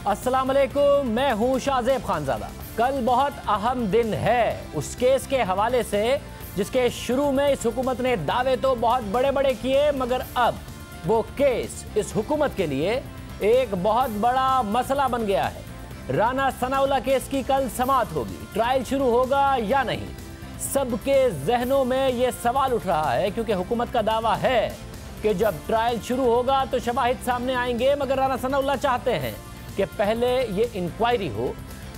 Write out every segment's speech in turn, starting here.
अस्सलाम वालेकुम, मैं हूं शाहजेब खानजादा। कल बहुत अहम दिन है उस केस के हवाले से जिसके शुरू में इस हुकूमत ने दावे तो बहुत बड़े बड़े किए, मगर अब वो केस इस हुकूमत के लिए एक बहुत बड़ा मसला बन गया है। राना सनाउल्लाह केस की कल समाअत होगी, ट्रायल शुरू होगा या नहीं, सबके जहनों में ये सवाल उठ रहा है, क्योंकि हुकूमत का दावा है कि जब ट्रायल शुरू होगा तो शवाहिद सामने आएंगे, मगर राना सनाउल्लाह चाहते हैं कि पहले ये इंक्वायरी हो,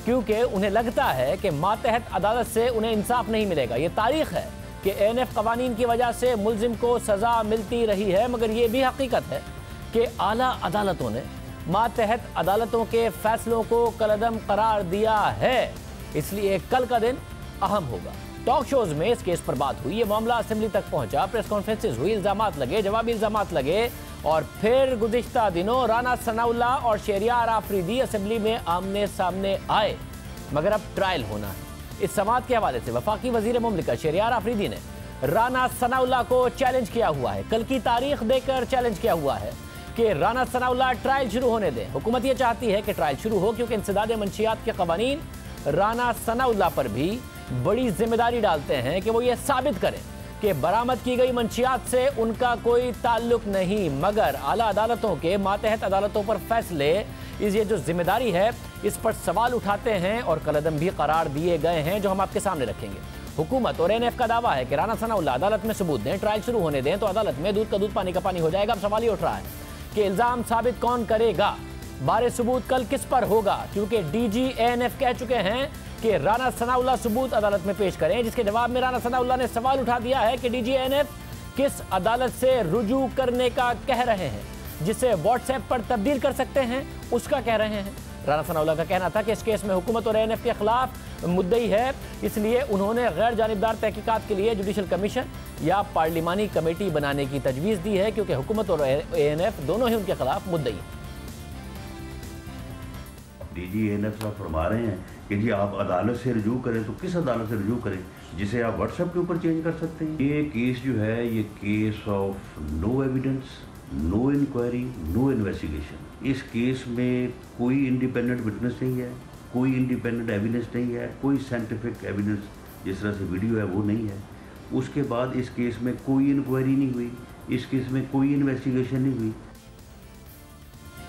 क्योंकि उन्हें लगता है कि मातहत अदालत से उन्हें इंसाफ नहीं मिलेगा। ये तारीख है कि ANF कवानीन की वजह से मुल्जिम को सज़ा मिलती रही है, मगर ये भी हकीकत है कि आला अदालतों ने मातहत अदालतों के फैसलों को कलअदम करार दिया है। इसलिए कल का दिन अहम होगा। टॉक शोज में इस केस पर बात हुई, ये मामला असेंबली तक पहुंचा, प्रेस कॉन्फ्रेंसेज हुई, इल्जामात लगे, जवाबी इल्जामात लगे, और फिर गुज़िश्ता दिनों राना सनाउल्लाह और शहरियार आफरीदी असेंबली में आमने सामने आए, मगर अब ट्रायल होना है। इस समाअत के हवाले से वफाकी वजीर मुमलिकत शहरियार आफरीदी ने राना सनाउल्लाह को चैलेंज किया हुआ है, कल की तारीख देकर चैलेंज किया हुआ है कि राना सनाउल्लाह ट्रायल शुरू होने दें। हुकूमत ये चाहती है कि ट्रायल शुरू हो, क्योंकि इंसदाद मंशियात के कवानीन राना सनाउल्लाह पर भी बड़ी जिम्मेदारी डालते हैं कि वो ये साबित करें कि बरामद की गई मंशियात से उनका कोई ताल्लुक नहीं, मगर आला अदालतों के मातहत अदालतों पर फैसले, ये जो जिम्मेदारी है इस पर सवाल उठाते हैं और कलअदम भी करार दिए गए हैं, जो हम आपके सामने रखेंगे। हुकूमत और ANF का दावा है कि राना सनाउल्लाह अदालत में सबूत दें, ट्रायल शुरू होने दें, तो अदालत में दूध का दूध पानी का पानी हो जाएगा। अब सवाल ये उठ रहा है कि इल्जाम साबित कौन करेगा, बारे सबूत कल किस पर होगा, क्योंकि DG ANF कह चुके हैं कि राना सनाउल्लाह सबूत अदालत में पेश करें, जिसके जवाब में राना सनाउल्लाह ने सवाल उठा दिया है कि DG ANF किस अदालत से रुजू करने का कह रहे हैं, जिसे व्हाट्सएप पर तब्दील कर सकते हैं उसका कह रहे हैं। राना सनाउल्लाह का कहना था कि इस केस में हुकूमत और ANF के खिलाफ मुद्दई है, इसलिए उन्होंने गैर जानिबदार तहकीकात के लिए जुडिशल कमीशन या पार्लिमानी कमेटी बनाने की तजवीज़ दी है, क्योंकि हुकूमत और ANF दोनों ही उनके खिलाफ मुद्दई हैं। DG ANF साहब फरमा रहे हैं कि जी आप अदालत से रजू करें, तो किस अदालत से रजू करें जिसे आप व्हाट्सएप के ऊपर चेंज कर सकते हैं। ये केस जो है ये case of no evidence, no inquiry, no investigation. इस केस में कोई इंडिपेंडेंट विटनेस नहीं है, कोई इंडिपेंडेंट एविडेंस नहीं है, कोई साइंटिफिक एविडेंस जिस तरह से वीडियो है वो नहीं है। उसके बाद इस केस में कोई इंक्वायरी नहीं हुई, इस केस में कोई इन्वेस्टिगेशन नहीं हुई।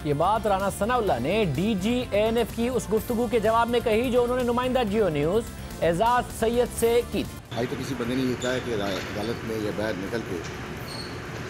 ये बात राना सनाउल्लाह ने DG ANF की उस गुफ्तगू के जवाब में कही जो उन्होंने नुमाइंदा जियो न्यूज़ एजाज सैयद से की थी। आज तो किसी बंदे ने ये कहा है कि अदालत में यह बाहर निकल के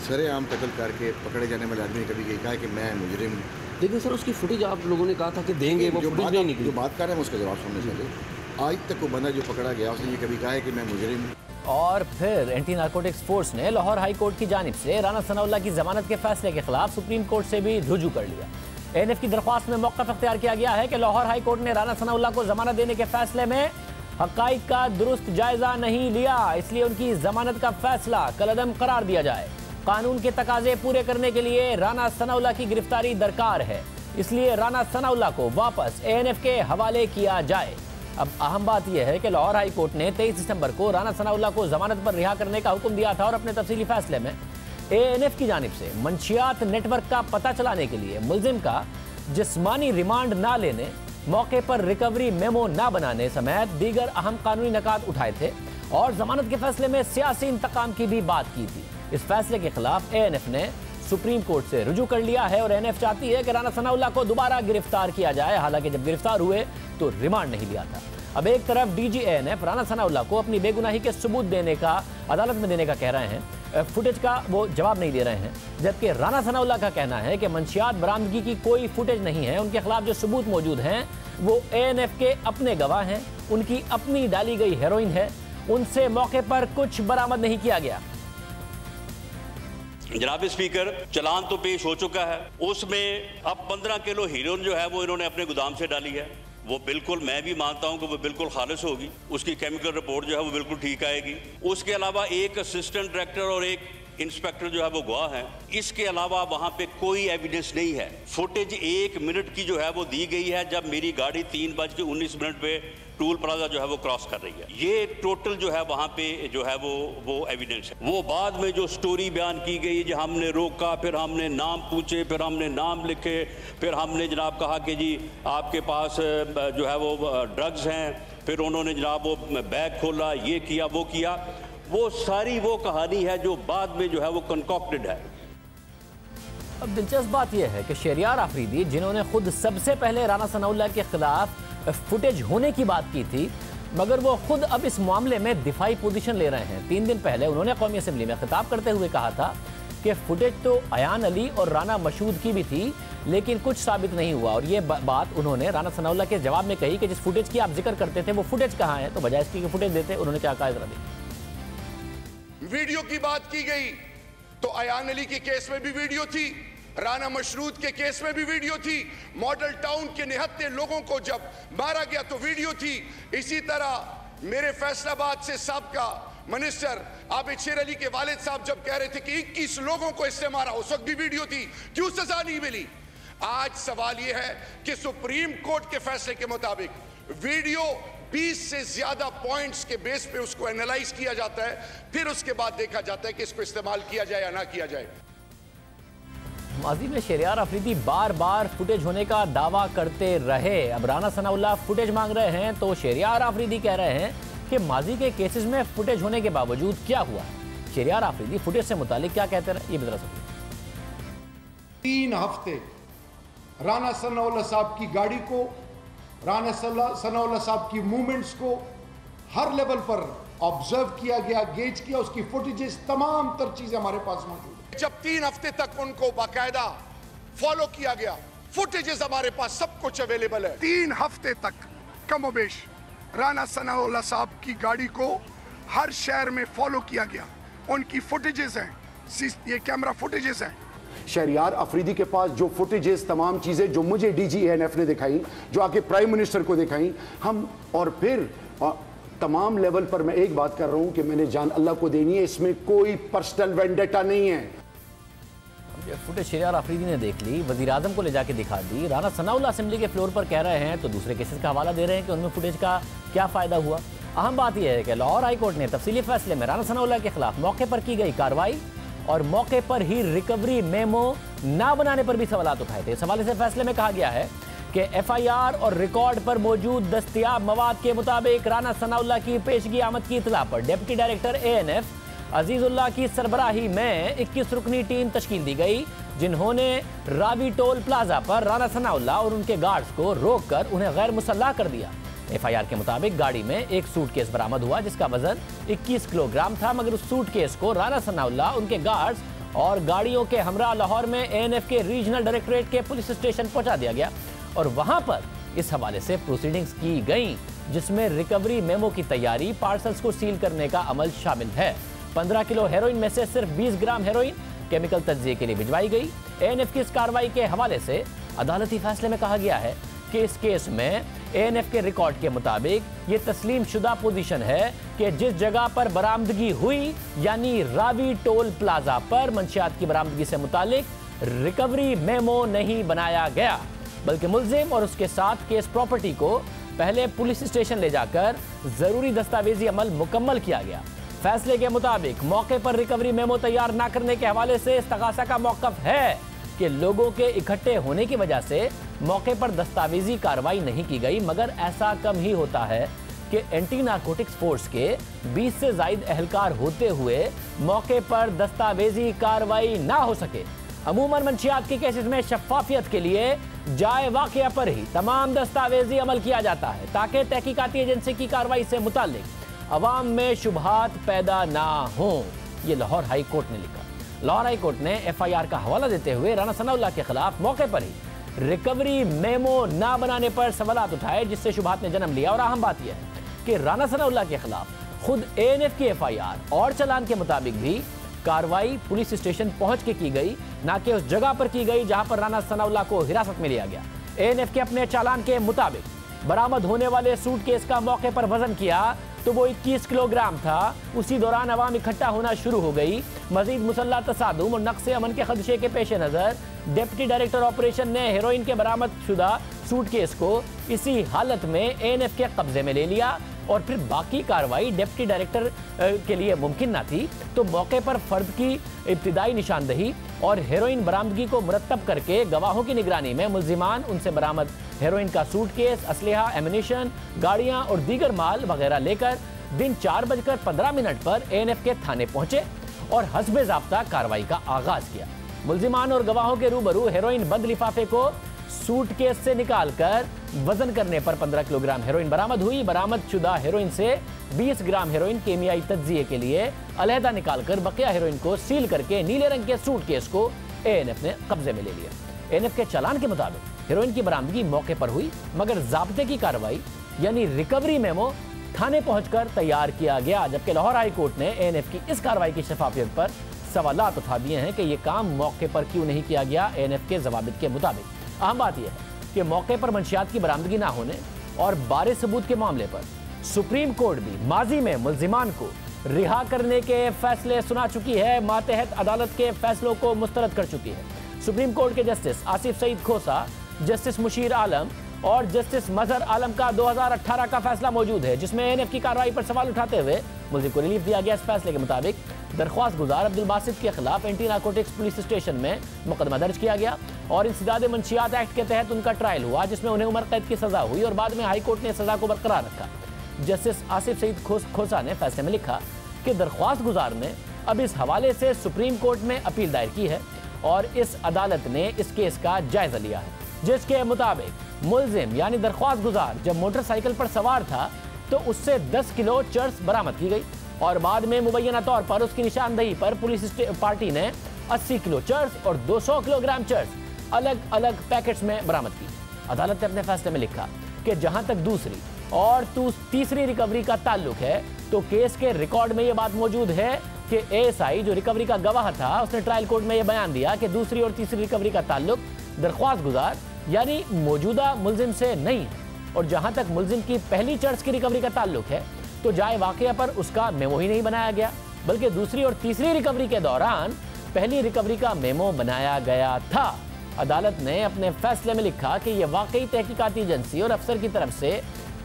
सरेआम कत्ल करके पकड़े जाने वाले आदमी ने कभी ये कहा है कि मैं मुजरिम। लेकिन सर उसकी फुटेज आप लोगों ने कहा था कि देंगे, वो फुटेज नहीं निकली। जो बात कर रहे हैं उसका जवाब सुनने चले। आज तक वो बंदा जो पकड़ा गया उसने ये कभी कहा है कि मैं मुजरिम। और फिर एंटी नारकोटिक्स फोर्स ने लाहौर हाई कोर्ट की जानिब से राना सनाउल्लाह की जमानत के फैसले के खिलाफ सुप्रीम कोर्ट से भी रुजू कर लिया। ANF की दरख्वास्त में मौक़िफ़ इख्तियार किया गया है कि लाहौर हाई कोर्ट ने राना सनाउल्लाह को जमानत देने के फैसले में हक़ाइक़ का दुरुस्त जायजा नहीं लिया, इसलिए उनकी जमानत का फैसला कलअदम करार दिया जाए। कानून के तकाजे पूरे करने के लिए राना सनाउल्लाह की गिरफ्तारी दरकार है, इसलिए राना सनाउल्लाह को वापस ANF के हवाले किया जाए। अब अहम बात यह है कि लाहौर हाई कोर्ट ने 23 दिसंबर को राना सनाउल्लाह को जमानत पर रिहा करने का हुक्म दिया था, और अपने तफसीली फैसले में ANF की जानिब से मंशियात नेटवर्क का पता चलाने के लिए मुल्जिम का जिस्मानी रिमांड ना लेने, मौके पर रिकवरी मेमो ना बनाने समेत दीगर अहम कानूनी नकात उठाए थे, और जमानत के फैसले में सियासी इंतकाम की भी बात की थी। इस फैसले के खिलाफ ANF ने सुप्रीम कोर्ट से रुजू कर लिया है, और ANF चाहती है कि राना सनाउल्लाह को दोबारा गिरफ्तार किया जाए, हालांकि जब गिरफ्तार हुए तो रिमांड नहीं लिया था। अब एक तरफ DG ANF राना सनाउल्लाह को अपनी बेगुनाही के सबूत देने का, अदालत में देने का कह रहे हैं, फुटेज का वो जवाब नहीं दे रहे हैं, जबकि राना सनाउल्लाह का कहना है कि मंशियात बरामदगी की कोई फुटेज नहीं है, उनके खिलाफ जो सबूत मौजूद हैं वो ANF के अपने गवाह हैं, उनकी अपनी डाली गई हेरोइन है, उनसे मौके पर कुछ बरामद नहीं किया गया। जनाब स्पीकर, चलान तो पेश हो चुका है, उसमें अब 15 किलो हीरोइन जो है वो इन्होंने अपने गोदाम से डाली है। वो बिल्कुल, मैं भी मानता हूं कि वो बिल्कुल खालिस होगी, उसकी केमिकल रिपोर्ट जो है वो बिल्कुल ठीक आएगी। उसके अलावा एक असिस्टेंट डायरेक्टर और एक इंस्पेक्टर जो है वो गवाह है। इसके अलावा वहां पे कोई एविडेंस नहीं है। फुटेज 1 मिनट की जो है वो दी गई है जब मेरी गाड़ी 3:19 पे टूल प्लाजा जो है वो क्रॉस कर रही है। ये टोटल जो है वहां पे जो है वो एविडेंस है। वो बाद में जो स्टोरी बयान की गई, जो हमने रोका, फिर हमने नाम पूछे, फिर हमने नाम लिखे, फिर हमने जनाब कहा कि जी आपके पास जो है वो ड्रग्स हैं, फिर उन्होंने जनाब वो बैग खोला, ये किया वो किया, वो सारी वो कहानी है जो बाद में जो है वो कंकॉक्टेड है। अब दिलचस्प बात यह है कि शहरियार आफरीदी, जिन्होंने खुद सबसे पहले राना सनाउल्लाह के खिलाफ फुटेज होने की बात की थी, मगर वो खुद अब इस मामले में दिफाई पोजीशन ले रहे हैं। 3 दिन पहले उन्होंने कौमी असेंबली में खिताब करते हुए कहा था कि फुटेज तो अयान अली और राना मशहूद की भी थी, लेकिन कुछ साबित नहीं हुआ। और ये बात उन्होंने राना सनाउल्लाह के जवाब में कही कि जिस फुटेज की आप जिक्र करते थे वो फुटेज कहाँ है, तो बजाय इसकी कि फुटेज देते, उन्होंने क्या कहा जरा देखिए। वीडियो की बात की गई तो अयान अली के केस में भी वीडियो थी, राना मशरूद के केस में भी वीडियो थी, मॉडल टाउन के निहत्ते लोगों को जब मारा गया तो वीडियो थी। इसी तरह मेरे फैसलाबाद से साबका मिनिस्टर आबिद शेर अली के वालिद साहब जब कह रहे थे कि 21 लोगों को इससे मारा, उस वक्त भी वीडियो थी, क्यों सजा नहीं मिली? आज सवाल यह है कि सुप्रीम कोर्ट के फैसले के मुताबिक वीडियो 20 से ज्यादा पॉइंट्स के बेस पे उसको एनालाइज किया जाता है, फिर उसके बाद देखा जाता है कि इसको इस्तेमाल किया जाए या ना किया जाए। माजी में शहरियार आफरीदी बार बार फुटेज होने का दावा करते रहे। अब राना सनाउल्लाह फुटेज मांग रहे हैं तो शहरियार आफरीदी कह रहे हैं कि माजी के केसेस में फुटेज होने के बावजूद क्या हुआ। शहरियार आफरीदी फुटेज से मुतालिक क्या कहते रहे, ये बता सकते। 3 हफ्ते राना सनाउल्लाह साहब की गाड़ी को, राना सनाउल्लाह साहब की मूवमेंट्स को हर लेवल पर ऑब्जर्व किया गया, गेज किया, उसकी फुटेजेस, तमाम तर चीजें हमारे पास मौजूद है। जब 3 हफ्ते तक उनको बाकायदा फॉलो किया गया, फुटेजेस हमारे पास सब कुछ अवेलेबल है। 3 हफ्ते तक कमोबेश राना सनाउल्लाह साहब की गाड़ी को हर शहर में फॉलो किया गया, उनकी फुटेजेस हैं, ये कैमरा फुटेजेस हैं। शहरियार अफरीदी के पास जो फुटेजेस, तमाम चीज़ें जो मुझे DGANF ने दिखाई, जो आके प्राइम मिनिस्टर को दिखाई, हम और फिर तमाम लेवल पर मैं एक बात कर रहा हूं कि मैंने जान अल्लाह को देनी है, इसमें कोई पर्सनल वेंडेटा नहीं है। फुटेज शहरियार आफरीदी ने देख ली, वजीर आजम को ले जाके दिखा दी, राना सनाउल्लाह असेंबली के फ्लोर पर कह रहे हैं, तो दूसरे केसेस का हवाला दे रहे हैं कि उनमें फुटेज का क्या फायदा हुआ। अहम बात यह है कि लाहौर हाई कोर्ट ने तफसीली फैसले में राना सनाउल्लाह के खिलाफ मौके पर की गई कार्रवाई और मौके पर ही रिकवरी मेमो ना बनाने पर भी सवाल उठाए थे। इस हवाले से फैसले में कहा गया है कि FIR और रिकॉर्ड पर मौजूद दस्तयाब मवाद के मुताबिक राना सनाउल्लाह की पेशगी आमद की इतला पर डिप्टी डायरेक्टर ANF अजीजुल्लाह की सरबराही में 21 रुकनी टीम तश्कील दी गई, जिन्होंने रावी टोल प्लाजा पर राना सनाउल्लाह और उनके गार्ड्स को रोककर उन्हें गैर मुसल्लह कर दिया। FIR के मुताबिक गाड़ी में एक सूटकेस बरामद हुआ जिसका वजन 21 किलोग्राम था, मगर उस सूटकेस को राना सनाउल्लाह, उनके गार्ड्स और गाड़ियों के हमरा लाहौर में ANF के रीजनल डायरेक्टरेट के पुलिस स्टेशन पहुंचा दिया गया और वहां पर इस हवाले से प्रोसीडिंग्स की गई, जिसमें रिकवरी मेमो की तैयारी, पार्सल्स को सील करने का अमल शामिल है। 15 किलो हेरोइन में से सिर्फ 20 ग्राम हेरोइन केमिकल तज्जिए के लिए भिजवाई गई। ANF की इस कार्रवाई के हवाले से अदालती फैसले में कहा गया है कि इस केस में ANF के रिकॉर्ड के मुताबिक ये तस्लीम शुदा पोजीशन है कि जिस जगह पर बरामदगी हुई, यानी रावी टोल प्लाजा पर मंशियात की बरामदगी से मुतालिक रिकवरी मेमो नहीं बनाया गया, बल्कि मुल्जिम और उसके साथ केस प्रॉपर्टी को पहले पुलिस स्टेशन ले जाकर जरूरी दस्तावेजी अमल मुकम्मल किया गया। फैसले के मुताबिक मौके पर रिकवरी मेमो तैयार न करने के हवाले से इस्तगासा का मौक़िफ़ है कि लोगों के इकट्ठे होने की वजह से मौके पर दस्तावेजी कार्रवाई नहीं की गई, मगर ऐसा कम ही होता है कि एंटी नारकोटिक्स फोर्स के 20 से ज़ायद एहलकार होते हुए मौके पर दस्तावेजी कार्रवाई ना हो सके। अमूमन मंशियात के केसेस में शफाफियत के लिए जाए वाक़या पर ही तमाम दस्तावेजी अमल किया जाता है, ताकि तहकीकाती एजेंसी की कार्रवाई से मुताल्लिक अवाम में शुबहात पैदा ना हो। ये लाहौर हाई कोर्ट ने लिखा। लाहौर हाई कोर्ट ने FIR का हवाला देते हुए राना सनाउल्लाह के खिलाफ मौके पर ही रिकवरी मेमो ना बनाने पर सवालात उठाए, जिससे शुबहात ने जन्म लिया। और अहम बात यह है कि राना सनाउल्लाह के खिलाफ खुद ANF की FIR और चलान के मुताबिक भी कार्रवाई पुलिस स्टेशन पहुंच के की गई, ना कि उस जगह पर की गई जहां पर राना सनाउल्लाह को हिरासत में लिया गया। ANF के अपने चालान के मुताबिक बरामद होने वाले सूटकेस का मौके पर वजन किया तो वो 21 किलोग्राम था। उसी दौरान अवाम इकट्ठा होना शुरू हो गई। मजीद मुसल्लह तसादुम और नक्शे अमन के खदशे के पेश नज़र डिप्टी डायरेक्टर ऑपरेशन ने हेरोइन के बरामद शुदा सूटकेस को इसी हालत में ANF के कब्जे में ले लिया और फिर बाकी कार्रवाई डिप्टी डायरेक्टर के लिए मुमकिन ना थी, तो मौके पर फर्द की इब्तिदाई निशानदही और हेरोइन बरामदगी को मुरतब करके गवाहों की निगरानी में मुल्जिमान उनसे बरामद हेरोइन का सूटकेस, असलहा, एमिनेशन, गाड़ियां और दीगर माल वगैरह लेकर दिन 4:15 पर ANF के थाने पहुंचे और हस्बे ज़ाब्ता कार्रवाई का आगाज किया। मुल्जिमान और गवाहों के रूबरू हेरोइन बंद लिफाफे को सूटकेस से निकालकर वजन करने पर 15 किलोग्राम हेरोइन बरामद हुई। बरामद शुदा हेरोइन से 20 ग्राम हेरोइन केमियाई तज्जिए के लिए अलहदा निकालकर बकिया हेरोइन को सील करके नीले रंग के सूटकेस को ANF ने कब्जे में ले लिया। ANF के चालान के मुताबिक हेरोइन की बरामदगी मौके पर हुई, मगर ज़ाब्ते की कार्रवाई यानी रिकवरी मेमो थाने पहुंचकर तैयार किया गया, जबकि लाहौर हाई कोर्ट ने ANF की इस कार्रवाई की शफाफियत पर सवालात उठा दिए हैं कि यह काम मौके पर क्यों नहीं किया गया। ANF के जवाबित के मुताबिक अहम बात यह है कि मौके पर मंशियात की बरामदगी ना होने और बारे सबूत के मामले पर सुप्रीम कोर्ट भी माजी में मुल्जिमान को रिहा करने के फैसले सुना चुकी है, मातहत अदालत के फैसलों को मुस्तरद कर चुकी है। सुप्रीम कोर्ट के जस्टिस आसिफ सईद खोसा, जस्टिस मुशीर आलम और जस्टिस मजहर आलम का 2018 का फैसला मौजूद है, जिसमें ANF की कार्रवाई पर सवाल उठाते हुए मुल्जिम को रिलीफ दिया गया। इस फैसले के मुताबिक दरख्वास्त गुजार अब्दुल बासित के खिलाफ एंटी नारकोटिक्स पुलिस स्टेशन में मुकदमा दर्ज किया गया और इंसदाद मंशियात एक्ट के तहत उनका ट्रायल हुआ, जिसमें उन्हें उम्र कैद की सजा हुई और बाद में हाई कोर्ट ने सजा को बरकरार रखा। जस्टिस आसिफ सईद खोसा ने फैसले में लिखा कि दरख्वास्त गुजार ने अब इस हवाले से सुप्रीम कोर्ट में अपील दायर की है और इस अदालत ने इस केस का जायजा लिया है, जिसके मुताबिक मुल्जिम यानी दरख्वास्त गुजार जब मोटरसाइकिल पर सवार था तो उससे 10 किलो चर्स बरामद की गई और बाद में मुबैना तौर पर उसकी निशानदही पर पुलिस पार्टी ने 80 किलो चर्स और 200 किलोग्राम चर्स अलग अलग पैकेट्स में बरामद की। अदालत ने अपने फैसले में लिखा कि जहां तक दूसरी और तीसरी रिकवरी का ताल्लुक है तो केस के रिकॉर्ड में यह बात मौजूद है कि ASI जो रिकवरी का गवाह था उसने ट्रायल कोर्ट में यह बयान दिया कि दूसरी और तीसरी रिकवरी का ताल्लुक दरख्वास्त गुजार यानी मौजूदा मुल्जिम से नहीं है और जहां तक मुल्जिम की पहली चर्च की रिकवरी का ताल्लुक है तो जाए वाकया पर उसका मेमो ही नहीं बनाया गया, बल्कि दूसरी और तीसरी रिकवरी के दौरान पहली रिकवरी का मेमो बनाया गया था। अदालत ने अपने फैसले में लिखा कि यह वाकई तहकीकाती एजेंसी और अफसर की तरफ से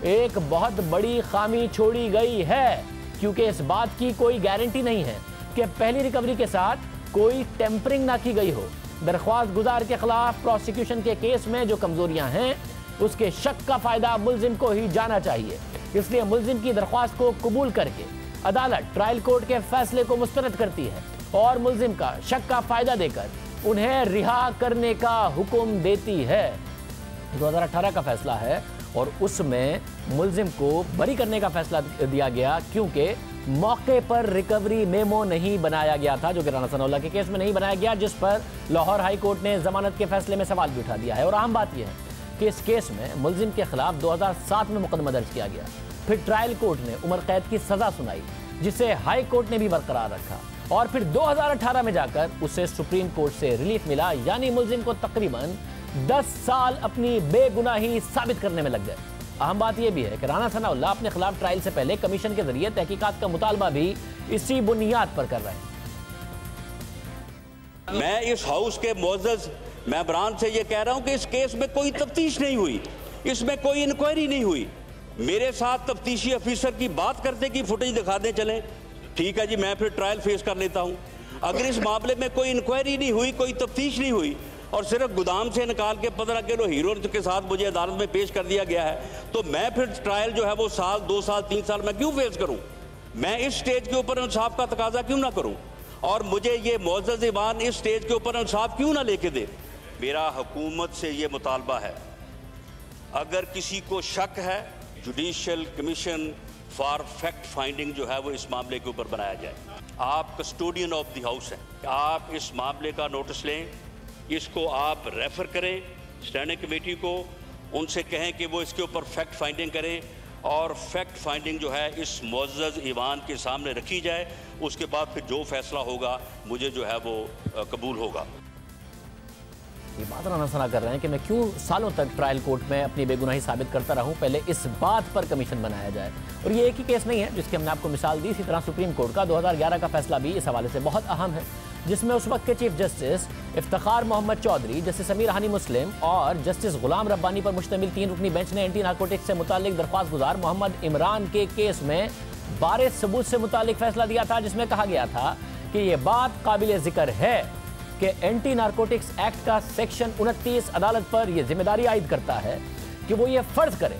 एक बहुत बड़ी खामी छोड़ी गई है, क्योंकि इस बात की कोई गारंटी नहीं है कि पहली रिकवरी के साथ कोई टेम्परिंग ना की गई हो। दरख्वास्त गुजार के खिलाफ प्रोसिक्यूशन के केस में जो कमजोरियां हैं उसके शक का फायदा मुल्जिम को ही जाना चाहिए, इसलिए मुल्जिम की दरख्वास्त को कबूल करके अदालत ट्रायल कोर्ट के फैसले को मुस्तरद करती है और मुल्जिम का शक का फायदा देकर उन्हें रिहा करने का हुक्म देती है। 2018 का फैसला है और उसमें मुल्जिम को बरी करने का फैसला दिया गया, क्योंकि मौके पर रिकवरी मेमो नहीं बनाया गया था, जो कि राना सनाउल्लाह के केस में नहीं बनाया गया, जिस पर लाहौर हाई कोर्ट ने जमानत के फैसले में सवाल भी उठा दिया है। और अहम बात यह है कि इस केस में मुल्जिम के खिलाफ 2007 में मुकदमा दर्ज किया गया, फिर ट्रायल कोर्ट ने उम्र कैद की सजा सुनाई, जिसे हाई कोर्ट ने भी बरकरार रखा और फिर 2018 में जाकर उसे सुप्रीम कोर्ट से रिलीफ मिला, यानी मुल्जिम को तकरीबन 10 साल अपनी बेगुनाही साबित करने में लग गए। अहम बात यह भी है कि राना सनाउल्लाह अपने खिलाफ ट्रायल से पहले कमीशन के जरिए तहकीकात का मुतालबा भी इसी बुनियाद पर कर रहे हैं। मैं इस हाउस के मोअज़्ज़ज़ मेंबरान से ये कह रहा हूं कि इस केस में कोई तफ्तीश नहीं हुई, इसमें कोई इंक्वायरी नहीं हुई। मेरे साथ तफ्तीशी अफीसर की बात करते कि फुटेज दिखाने चले, ठीक है जी, मैं फिर ट्रायल फेस कर लेता हूं। अगर इस मामले में कोई इंक्वायरी नहीं हुई, कोई तफ्तीश नहीं हुई और सिर्फ गोदाम से निकाल के 15 किलो हीरो के साथ मुझे अदालत में पेश कर दिया गया है, तो मैं फिर ट्रायल जो है वो साल, 2 साल, 3 साल मैं क्यों फेस करूं? मैं इस स्टेज के ऊपर इंसाफ का तकाजा क्यों ना करूं? और मुझे ये मुअज़्ज़ज़ ईवान इस स्टेज के ऊपर इंसाफ क्यों ना लेके दे? मेरा हुकूमत से ये मुतालबा है, अगर किसी को शक है, judicial commission for fact finding जो है वो इस मामले के ऊपर बनाया जाए। आप कस्टोडियन ऑफ द हाउस हैं, आप इस मामले का नोटिस लें, इसको आप रेफर करें स्टैंडिंग कमेटी को, उनसे कहें कि वो इसके ऊपर फैक्ट फाइंडिंग करें और फैक्ट फाइंडिंग जो है इस मुअज़्ज़ज़ ईवान के सामने रखी जाए। उसके बाद फिर जो फैसला होगा मुझे जो है वो कबूल होगा। ये बात राना सना कर रहे हैं कि मैं क्यों सालों तक ट्रायल कोर्ट में अपनी बेगुनाही साबित करता रहूं, पहले इस बात पर कमीशन बनाया जाए। और ये एक ही केस नहीं है जिसकी हमने आपको मिसाल दी, इसी तरह सुप्रीम कोर्ट का 2011 का फैसला भी इस हवाले से बहुत अहम है, जिसमें उस वक्त के chief justice Iftikhar Mohammad Chaudhry, justice Sameer Hani Muslim और जस्टिस गुलाम रब्बानी पर मुश्तमिल 3 रुकनी बेंच ने एंटी नारकोटिक्स से मुतालिक दरख्वास्त गुजार मोहम्मद इमरान के केस में बारे सबूत से मुतालिक फैसला दिया था, जिसमें कहा गया था कि ये बात काबिल जिक्र है कि एंटी नारकोटिक्स एक्ट का सेक्शन 29 अदालत पर यह जिम्मेदारी आयद करता है कि वो ये फर्ज करे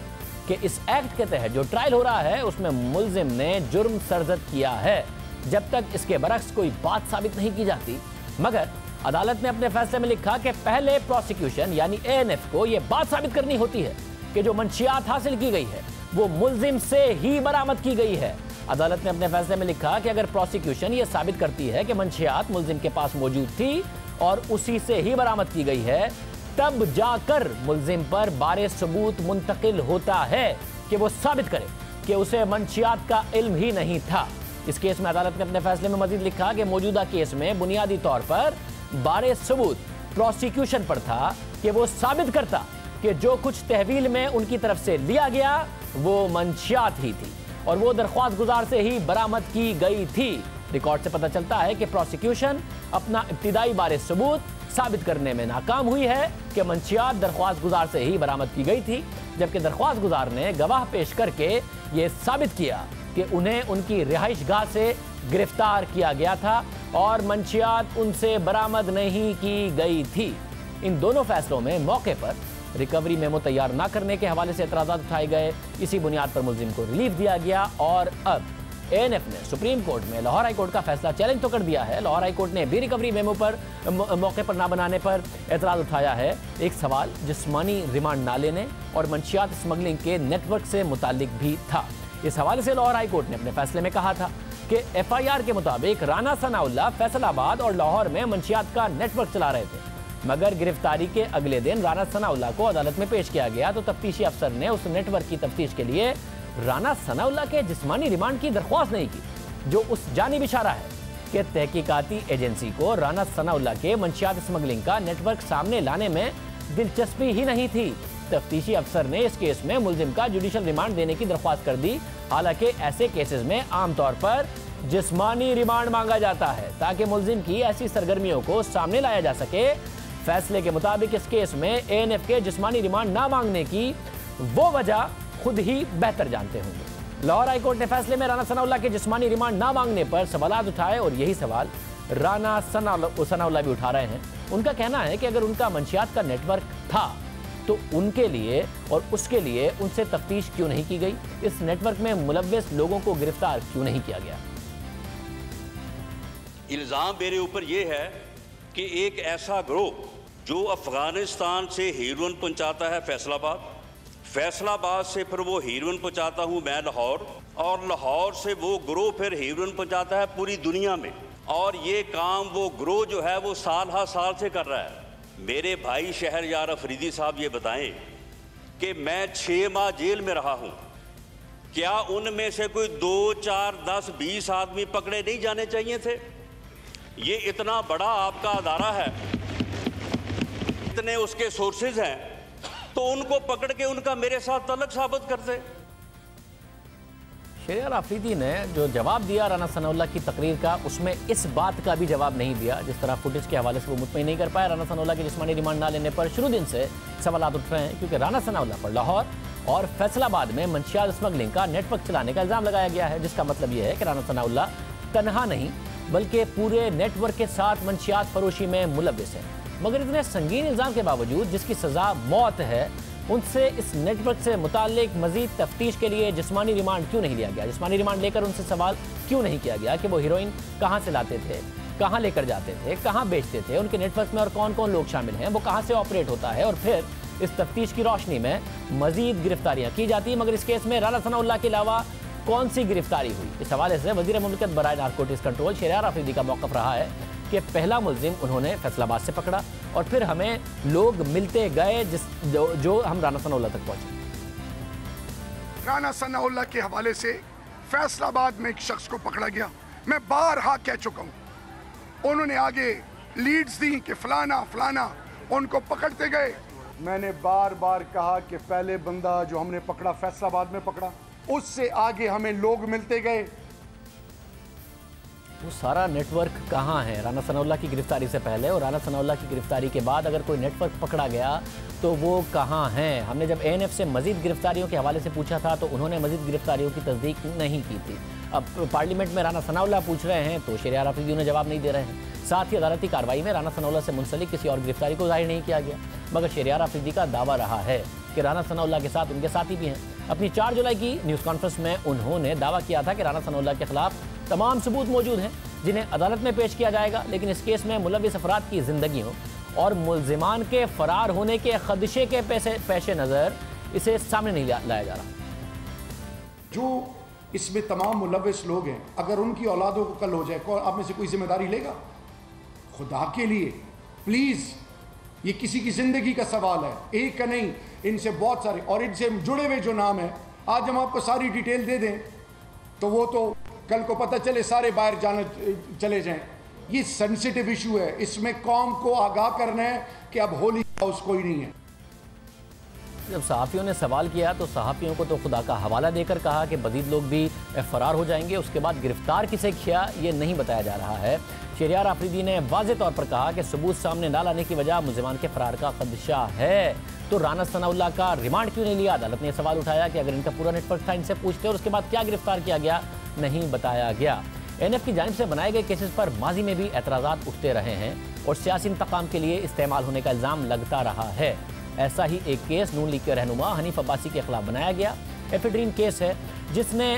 कि इस एक्ट के तहत जो ट्रायल हो रहा है उसमें मुल्जिम ने जुर्म सरजद किया है, जब तक इसके बरक्स कोई बात साबित नहीं की जाती। मगर अदालत ने अपने फैसले में लिखा कि पहले प्रोसिक्यूशन यानी एएनएफ को यह बात साबित करनी होती है कि जो मंशियात हासिल की गई है वो मुल्जिम से ही बरामद की गई है। अदालत ने अपने फैसले में लिखा कि अगर प्रोसिक्यूशन ये साबित करती है कि मंशियात मुल्जिम के पास मौजूद थी और उसी से ही बरामद की गई है, तब जाकर मुल्जिम पर बारे सबूत मुंतकिल होता है कि वो साबित करे कि उसे मंशियात का इल्म ही नहीं था। इस केस में अदालत ने अपने फैसले में मजीद लिखा कि मौजूदा केस में बुनियादी तौर पर बारे सबूत प्रोसिक्यूशन पर था कि वो साबित करता कि जो कुछ तहवील में उनकी तरफ से लिया गया वो मंशियात ही थी और वो दरख्वास्त गुजार से ही बरामद की गई थी। रिकॉर्ड से पता चलता है कि प्रोसिक्यूशन अपना इब्तिदाई बारे सबूत साबित करने में नाकाम हुई है कि मंशियात दरख्वास्त गुजार से ही बरामद की गई थी, जबकि दरख्वास्त गुजार ने गवाह पेश करके ये साबित किया कि उन्हें उनकी रिहाइश गाह से गिरफ्तार किया गया था और मंशियात उनसे बरामद नहीं की गई थी। इन दोनों फैसलों में मौके पर रिकवरी मेमो तैयार न करने के हवाले से एतराज़ात उठाए गए। इसी बुनियाद पर मुल्जिम को रिलीफ दिया गया और अब एएनएफ ने सुप्रीम कोर्ट में लाहौर हाई कोर्ट का फैसला चैलेंज तो कर दिया है। लाहौर हाई कोर्ट ने भी रिकवरी मेमो पर मौके पर ना बनाने पर एतराज़ उठाया है। एक सवाल जिस्मानी रिमांड ना लेने और मंशियात स्मगलिंग के नेटवर्क से मुतालिक भी था। इस हवाले से लाहौर हाई कोर्ट ने अपने फैसले में कहा था कि एफआईआर के मुताबिक राना सनाउल्लाह फैसलाबाद और लाहौर में मंशियात का नेटवर्क चला रहे थे, मगर गिरफ्तारी के अगले दिन राना सनाउल्लाह को अदालत में पेश किया गया तो तफ्तीशी अफसर ने उस नेटवर्क की तफ्तीश के लिए राना सनाउल्लाह के जिस्मानी रिमांड की दरख्वास्त नहीं की, जो उस जानिब इशारा है कि तहकीकाती एजेंसी को राना सनाउल्लाह के मंशियात स्मगलिंग का नेटवर्क सामने लाने में दिलचस्पी ही नहीं थी। तफ्तीशी अफसर ने इस केस में मुल्जिम का जुडिशल रिमांड देने की दरख्वास्त कर दी। हालांकि ऐसे केसेस में आमतौर पर जिस्मानी रिमांड मांगा जाता है ताकि मुल्जिम की ऐसी सरगर्मियों को सामने लाया जा सके। फैसले के मुताबिक इस केस में एएनएफ के जिस्मानी रिमांड ना मांगने की वो वजह खुद ही बेहतर जानते होंगे। लाहौर हाई कोर्ट ने फैसले में राना सनाउल्लाह के जिस्मानी रिमांड ना मांगने पर सवाल उठाए और यही सवाल राना सनाउल्लाह भी उठा रहे हैं। उनका कहना है कि अगर उनका मंशियात का नेटवर्क था तो उनके लिए और उसके लिए उनसे तफ्तीश क्यों नहीं की गई, इस नेटवर्क में मुलव्विस लोगों को गिरफ्तार क्यों नहीं किया गया। इल्जाम मेरे ऊपर यह है कि एक ऐसा ग्रोह जो अफगानिस्तान से हीरोइन पहुंचाता है फैसलाबाद से फिर वो हीरोइन पहुंचाता हूं मैं लाहौर, और लाहौर से वो ग्रोह फिर हीरोइन पहुंचाता है पूरी दुनिया में, और ये काम वो ग्रोह जो है वो साल हर साल से कर रहा है। मेरे भाई शहरयार अफरीदी साहब ये बताएं कि मैं 6 माह जेल में रहा हूं, क्या उनमें से कोई 2, 4, 10, 20 आदमी पकड़े नहीं जाने चाहिए थे? ये इतना बड़ा आपका अदारा है, इतने उसके सोर्सेज हैं, तो उनको पकड़ के उनका मेरे साथ तल्लुक साबित करते। शहरयार अफरीदी ने जो जवाब दिया राना सनाउल्लाह की तकरीर का, उसमें इस बात का भी जवाब नहीं दिया जिस तरह फुटेज के हवाले से वो मुतमईन नहीं कर पाया। राना सनाउल्लाह के जिस्मानी रिमांड ना लेने पर शुरू दिन से सवाल उठ रहे हैं, क्योंकि राना सनाउल्लाह पर लाहौर और फैसलाबाद में मंशियात स्मगलिंग का नेटवर्क चलाने का इल्जाम लगाया गया है, जिसका मतलब यह है कि राना सनाउल्लाह तनहा नहीं बल्कि पूरे नेटवर्क के साथ मंशियात फरोशी में मुलव्विस है। मगर इतने संगीन इल्जाम के बावजूद जिसकी सजा मौत है, उनसे इस नेटवर्क से मुतालिक मजीद तफ्तीश के लिए जिस्मानी रिमांड क्यों नहीं लिया गया? जिस्मानी रिमांड लेकर उनसे सवाल क्यों नहीं किया गया कि वो हीरोइन कहाँ से लाते थे, कहाँ लेकर जाते थे, कहाँ बेचते थे, उनके नेटवर्क में और कौन कौन लोग शामिल हैं, वो कहाँ से ऑपरेट होता है, और फिर इस तफ्तीश की रोशनी में मजीद गिरफ्तारियाँ की जाती हैं। मगर इस केस में राना सनाउल्लाह के अलावा कौन सी गिरफ्तारी हुई? इस हवाले से वज़ीर मुमलिकत बराए नारकोटिक्स कंट्रोल शहरयार अफरीदी का मौक़िफ़ रहा है कि पहला मुल्जिम उन्होंने फैसलाबाद से पकड़ा और फिर हमें लोग मिलते गए जो हम राना सनाउल्लाह तक पहुंचे। राना सनाउल्लाह के हवाले से फैसलाबाद में एक शख्स को पकड़ा गया। मैं बारहा कह चुका हूं, उन्होंने आगे लीड्स दी कि फलाना फलाना, उनको पकड़ते गए। मैंने बार बार कहा कि पहले बंदा जो हमने पकड़ा फैसलाबाद में पकड़ा, उससे आगे हमें लोग मिलते गए। वो सारा नेटवर्क कहाँ है राना सनाउल्लाह की गिरफ्तारी से पहले और राना सनाउल्लाह की गिरफ्तारी के बाद? अगर कोई नेटवर्क पकड़ा गया तो वो कहाँ है? हमने जब एएनएफ से मजीद गिरफ्तारियों के हवाले से पूछा था तो उन्होंने मजीद गिरफ्तारियों की तस्दीक नहीं की थी। अब पार्लियामेंट में राना सनाउल्लाह पूछ रहे हैं तो शहरियार अफरीदी उन्हें जवाब नहीं दे रहे हैं। साथ ही अदालती कार्रवाई में राना सनाउल्लाह से मुंसलिक किसी और गिरफ्तारी को जाहिर नहीं किया गया, मगर शहरियार अफरीदी का दावा रहा है कि राना सनाउल्लाह के साथ उनके साथी भी हैं। अपनी 4 जुलाई की न्यूज़ कॉन्फ्रेंस में उन्होंने दावा किया था कि राना सनाउल्लाह के खिलाफ तमाम सबूत मौजूद हैं जिन्हें अदालत में पेश किया जाएगा, लेकिन इस केस में मुलविस अफराद की जिंदगियों और मुल्जिमान के फरार होने के खदशे के पेश नज़र इसे सामने नहीं लाया जा रहा। जो इसमें तमाम मुलविस लोग हैं, अगर उनकी औलादों को कल हो जाए, आप में से कोई जिम्मेदारी लेगा? खुदा के लिए प्लीज, ये किसी की जिंदगी का सवाल है, एक का नहीं, इनसे बहुत सारे और इनसे जुड़े हुए जो नाम है, आज हम आपको सारी डिटेल दे दें तो वो तो कल को पता चले सारे बाहर जाने चले जाएं। ये सेंसिटिव इशू है, इसमें कौम को आगाह करना है कि अब होली हाउस कोई नहीं है। जब सहाफ़ियों ने सवाल किया तो सहाफ़ियों को तो खुदा का हवाला देकर कहा कि मज़ीद लोग भी फरार हो जाएंगे, उसके बाद गिरफ्तार किसे किया ये नहीं बताया जा रहा है। शहरियार अफरीदी ने वाज़े तौर पर कहा कि सबूत सामने ना लाने की वजह मुल्ज़िमान के फरार का खदशा है। तो राना सनाउल्लाह का रिमांड क्यों नहीं लिया? अदालत ने सवाल उठाया कि अगर इनका पूरा नेटवर्क था, इनसे पूछते और उसके बाद क्या गिरफ्तार किया गया, नहीं बताया गया। एएनएफ की जानिब से बनाए गए केसेस पर माजी में भी एतराज़ात उठते रहे हैं और सियासी इंतकाम के लिए इस्तेमाल होने का इल्ज़ाम लगता रहा है। ऐसा ही एक केस नून लीग के रहनुमा हनीफ अब्बासी के खिलाफ बनाया गया। एफेड्रीन केस है जिसने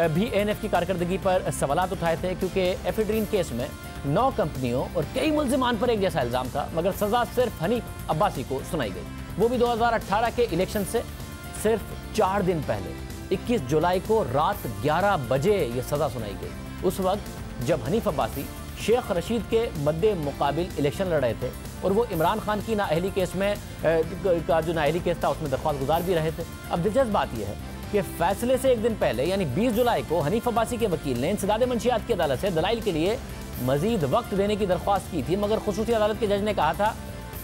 भी एएनएफ की कारकर्दगी पर सवालात उठाए थे, क्योंकि एफेड्रीन केस में 9 कंपनियों और कई मुल्जिमान पर एक जैसा इल्ज़ाम था, मगर सज़ा सिर्फ हनीफ अब्बासी को सुनाई गई, वो भी 2018 के इलेक्शन से सिर्फ 4 दिन पहले 21 जुलाई को रात 11 बजे ये सज़ा सुनाई गई। उस वक्त जब हनीफ अब्बासी शेख रशीद के मद्दे मुकाबिल इलेक्शन लड़ रहे थे और वो इमरान खान की नाअहली केस में का जो नाअहली केस था उसमें दरख्वास्त गुजार भी रहे थे। अब दिलचस्प बात यह है कि फैसले से एक दिन पहले यानी 20 जुलाई को हनीफ अब्बासी के वकील ने इंसदाद मंशियात की अदालत से दलाइल के लिए मजीद वक्त देने की दरख्वास्त की थी, मगर खुसूसी अदालत के जज ने कहा था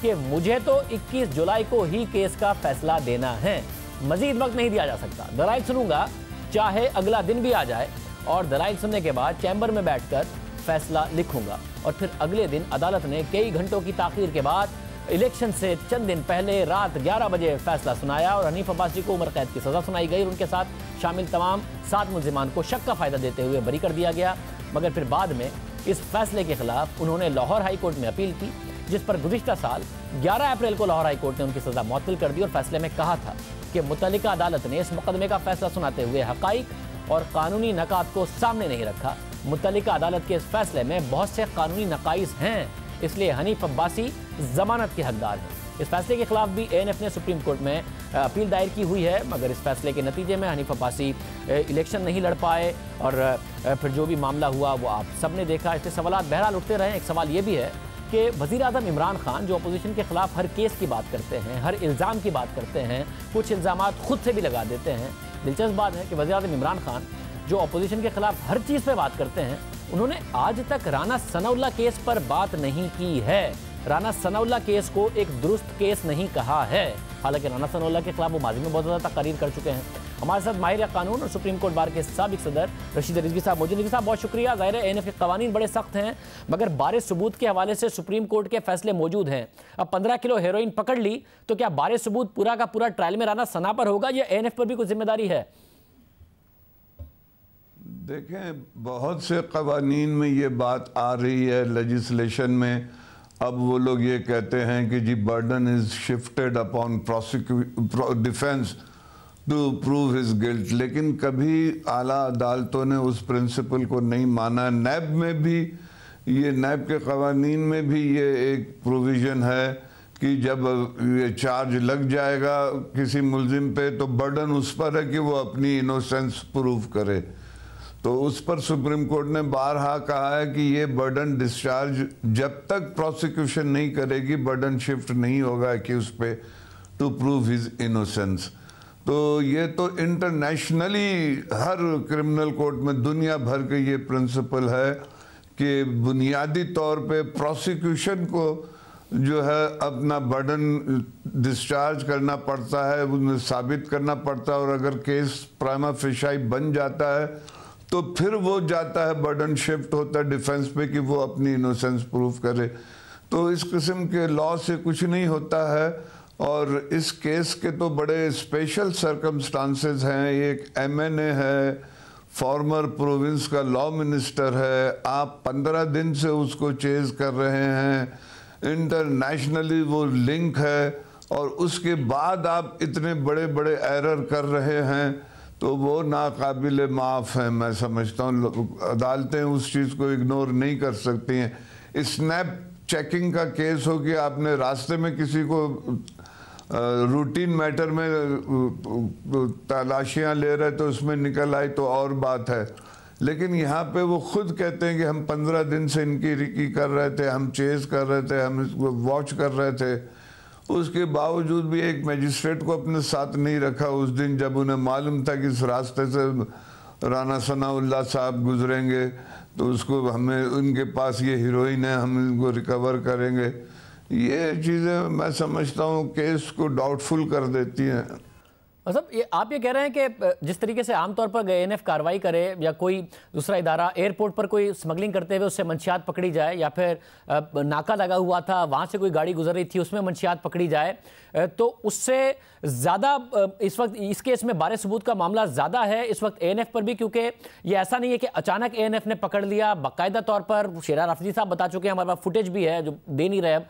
कि मुझे तो 21 जुलाई को ही केस का फैसला देना है, मजीद वक्त नहीं दिया जा सकता। दलाइल सुनूंगा चाहे अगला दिन भी आ जाए और दलाइल सुनने के बाद चैम्बर में बैठकर फैसला लिखूंगा। और फिर अगले दिन अदालत ने कई घंटों की ताखीर के बाद इलेक्शन से चंद दिन पहले रात 11 बजे फैसला सुनाया और हनीफ अब्बासी को उम्र कैद की सज़ा सुनाई गई और उनके साथ शामिल तमाम 7 मुल्जिमान को शक का फ़ायदा देते हुए बरी कर दिया गया। मगर फिर बाद में इस फैसले के खिलाफ उन्होंने लाहौर हाई कोर्ट में अपील की, जिस पर गुज़िश्ता साल 11 अप्रैल को लाहौर हाई कोर्ट ने उनकी सज़ा मुअत्तल कर दी और फैसले में कहा था कि मुतल्लिका अदालत ने इस मुकदमे का फैसला सुनाते हुए हक़ाइक़ और कानूनी नकात को सामने नहीं रखा। मुतल्लिका अदालत के इस फैसले में बहुत से कानूनी नकाइस हैं, इसलिए हनीफ अब्बासी जमानत के हकदार हैं। इस फैसले के खिलाफ भी एएनएफ ने सुप्रीम कोर्ट में अपील दायर की हुई है, मगर इस फैसले के नतीजे में हनीफ अब्बासी इलेक्शन नहीं लड़ पाए और फिर जो भी मामला हुआ वो आप सब ने देखा। इसके सवाल बहरहाल उठते रहे। एक सवाल ये भी है कि वज़ीर आज़म इमरान खान जो अपोजिशन के खिलाफ हर केस की बात करते हैं, हर इल्ज़ाम की बात करते हैं, कुछ इल्ज़ामात खुद से भी लगा देते हैं। दिलचस्प बात है कि वज़ीर आज़म इमरान खान जो अपोजिशन के खिलाफ हर चीज़ पे बात करते हैं, उन्होंने आज तक राना सनाउल्लाह केस पर बात नहीं की है। राना सनाउल्लाह केस को एक दुरुस्त केस नहीं कहा है, हालांकि राना सनाउल्लाह के खिलाफ वो माजी में बहुत ज़्यादा तकारीर कर चुके हैं। हमारे साथ माहिर कानून और सुप्रीम कोर्ट बार के साबिक सदर रशीद रिजवी साहब मौजूद। रिजवी साहब बहुत शुक्रिया। ज़ाहिर है एएनएफ के कवानीन बड़े सख्त हैं, मगर बारे सबूत के हवाले से सुप्रीम कोर्ट के फैसले मौजूद हैं। अब 15 किलो हेरोइन पकड़ ली तो क्या बारे सबूत पूरा का पूरा ट्रायल में राना सना पर होगा या एएनएफ पर भी कुछ जिम्मेदारी है? देखें, बहुत से कवानीन में ये बात आ रही है लेजिस्लेशन में। अब वो लोग ये कहते हैं कि जी burden is shifted upon defence to prove his guilt, लेकिन कभी आला अदालतों ने उस प्रिंसिपल को नहीं माना। नैब में भी ये, नैब के कवानीन में भी ये एक प्रोविज़न है कि जब ये चार्ज लग जाएगा किसी मुल्जिम पे तो बर्डन उस पर है कि वो अपनी इनोसेंस प्रूव करे। तो उस पर सुप्रीम कोर्ट ने बारहा कहा है कि ये बर्डन डिस्चार्ज जब तक प्रोसिक्यूशन नहीं करेगी बर्डन शिफ्ट नहीं होगा कि उस पे टू प्रूव हिज इनोसेंस। तो ये तो इंटरनेशनली हर क्रिमिनल कोर्ट में दुनिया भर के ये प्रिंसिपल है कि बुनियादी तौर पे प्रोसिक्यूशन को जो है अपना बर्डन डिस्चार्ज करना पड़ता है, उन्हें साबित करना पड़ता है, और अगर केस प्राइमा फेसाई बन जाता है तो फिर वो जाता है, बर्डन शिफ्ट होता है डिफेंस पे कि वो अपनी इनोसेंस प्रूफ करे। तो इस किस्म के लॉ से कुछ नहीं होता है। और इस केस के तो बड़े स्पेशल सर्कमस्टांसेस हैं। एक एमएनए है, फॉर्मर प्रोविंस का लॉ मिनिस्टर है, आप 15 दिन से उसको चेज कर रहे हैं, इंटरनेशनली वो लिंक है, और उसके बाद आप इतने बड़े बड़े एरर कर रहे हैं, तो वो नाकाबिल माफ़ है। मैं समझता हूँ अदालतें उस चीज़ को इग्नोर नहीं कर सकती हैं। स्नैप चेकिंग का केस हो कि आपने रास्ते में किसी को रूटीन मैटर में तलाशियां ले रहे तो उसमें निकल आई तो और बात है, लेकिन यहाँ पे वो खुद कहते हैं कि हम 15 दिन से इनकी रिकी कर रहे थे, हम चेज कर रहे थे, हम इसको वॉच कर रहे थे। उसके बावजूद भी एक मजिस्ट्रेट को अपने साथ नहीं रखा उस दिन, जब उन्हें मालूम था कि इस रास्ते से राना सनाउल्लाह साहब गुजरेंगे, तो उसको हमें उनके पास ये हीरोइन है, हम इनको रिकवर करेंगे। ये चीज़ें मैं समझता हूँ केस को डाउटफुल कर देती हैं। मतलब ये आप ये कह रहे हैं कि जिस तरीके से आमतौर पर एएनएफ कार्रवाई करे या कोई दूसरा इदारा एयरपोर्ट पर कोई स्मगलिंग करते हुए उससे मंशियात पकड़ी जाए, या फिर नाका लगा हुआ था वहाँ से कोई गाड़ी गुजर रही थी उसमें मंशियात पकड़ी जाए, तो उससे ज़्यादा इस वक्त इस केस में बारे सबूत का मामला ज़्यादा है इस वक्त एएनएफ पर भी, क्योंकि ये ऐसा नहीं है कि अचानक एएनएफ ने पकड़ लिया। बाकायदा तौर पर शेरा राफजी साहब बता चुके हैं, हमारे पास फुटेज भी है जो दे नहीं रहे अब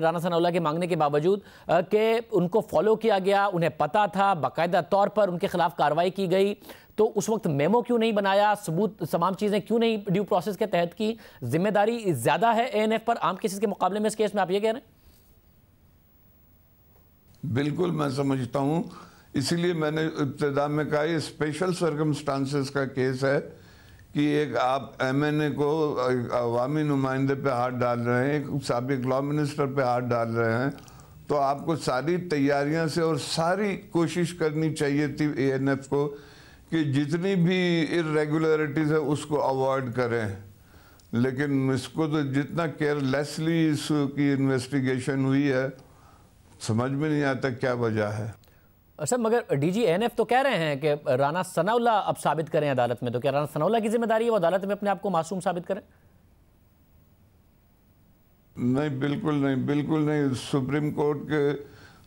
राना सनाउल्लाह के मांगने के बावजूद, कि उनको फॉलो किया गया, उन्हें पता था, बाकायदा तौर पर उनके खिलाफ कार्रवाई की गई। तो उस वक्त मेमो क्यों नहीं बनाया, सबूत तमाम चीज़ें क्यों नहीं ड्यू प्रोसेस के तहत की? जिम्मेदारी ज़्यादा है एएनएफ पर आम केसेस के मुकाबले में इस केस में, आप ये कह रहे हैं? बिल्कुल मैं समझता हूँ, इसीलिए मैंने इब्तिदा में कहा ये स्पेशल सर्कमस्टांसेस का केस है कि एक आप एमएनए को अवामी नुमाइंदे पे हाथ डाल रहे हैं, एक साबिक लॉ मिनिस्टर पे हाथ डाल रहे हैं, तो आपको सारी तैयारियां से और सारी कोशिश करनी चाहिए थी एएनएफ को कि जितनी भी इरेगुलरिटीज़ है उसको अवॉइड करें। लेकिन इसको तो जितना केयरलेसली इसकी इन्वेस्टिगेशन हुई है, समझ में नहीं आता क्या वजह है। अच्छा, मगर डीजी एएनएफ तो कह रहे हैं कि राना सनाउल्लाह अब साबित करें अदालत में, तो क्या राना सनाउल्लाह की जिम्मेदारी है वो अदालत में अपने आप को मासूम साबित करें? नहीं, बिल्कुल नहीं, बिल्कुल नहीं। सुप्रीम कोर्ट के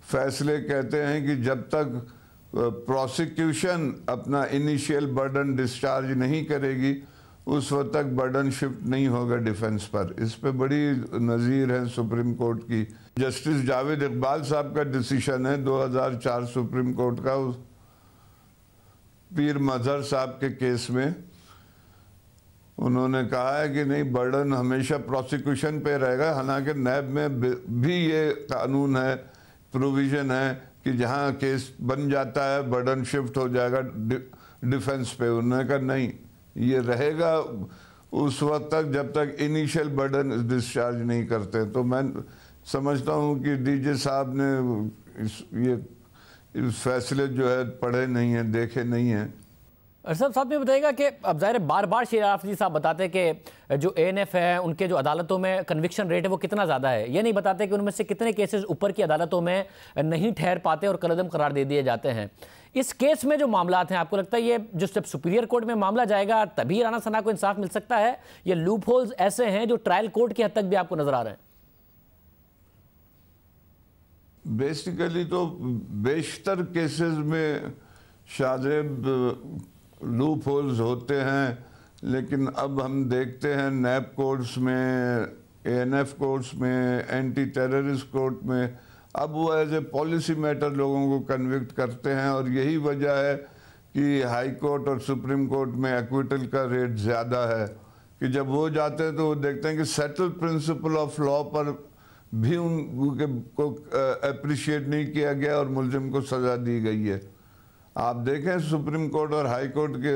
फैसले कहते हैं कि जब तक प्रोसिक्यूशन अपना इनिशियल बर्डन डिस्चार्ज नहीं करेगी उस वक्त तक बर्डन शिफ्ट नहीं होगा डिफेंस पर। इस पे बड़ी नज़ीर है सुप्रीम कोर्ट की। जस्टिस जावेद इकबाल साहब का डिसीजन है 2004 सुप्रीम कोर्ट का, उस पीर मजहर साहब के केस में उन्होंने कहा है कि नहीं, बर्डन हमेशा प्रोसिक्यूशन पे रहेगा। हालांकि नैब में भी ये कानून है, प्रोविज़न है कि जहां केस बन जाता है बर्डन शिफ्ट हो जाएगा डिफेंस पे। उन्होंने कहा नहीं, ये रहेगा उस वक्त तक जब तक इनिशियल बर्डन डिस्चार्ज नहीं करते। तो मैं समझता हूँ कि डीजे साहब ने ये फैसले जो है पढ़े नहीं हैं, देखे नहीं हैं। अरशद साहब, ये बताइएगा कि अब ज़ाहिर बार बार शेरा राफजी साहब बताते हैं कि जो एएनएफ है उनके जो अदालतों में कन्विक्शन रेट है वो कितना ज़्यादा है, ये नहीं बताते कि उनमें से कितने केसेस ऊपर की अदालतों में नहीं ठहर पाते और कलअदम करार दे दिए जाते हैं। इस केस में जो मामला हैं, आपको लगता है ये जो जब सुपीरियर कोर्ट में मामला जाएगा तभी राना सना को इंसाफ मिल सकता है? ये लूप होल्स ऐसे हैं जो ट्रायल कोर्ट की हद तक भी आपको नजर आ रहे हैं? बेसिकली तो बेशतर केसेस में शाज़ेब लूप होल्स होते हैं, लेकिन अब हम देखते हैं नैब कोर्ट्स में, एएनएफ कोर्ट्स में, एंटी टेररिस्ट कोर्ट में अब वो एज ए पॉलिसी मैटर लोगों को कन्विक्ट करते हैं। और यही वजह है कि हाई कोर्ट और सुप्रीम कोर्ट में एक्विटल का रेट ज़्यादा है कि जब वो जाते हैं तो वो देखते हैं कि सेटल प्रिंसिपल ऑफ लॉ पर भी उनको अप्रिशिएट नहीं किया गया और मुलजिम को सज़ा दी गई है। आप देखें सुप्रीम कोर्ट और हाई कोर्ट के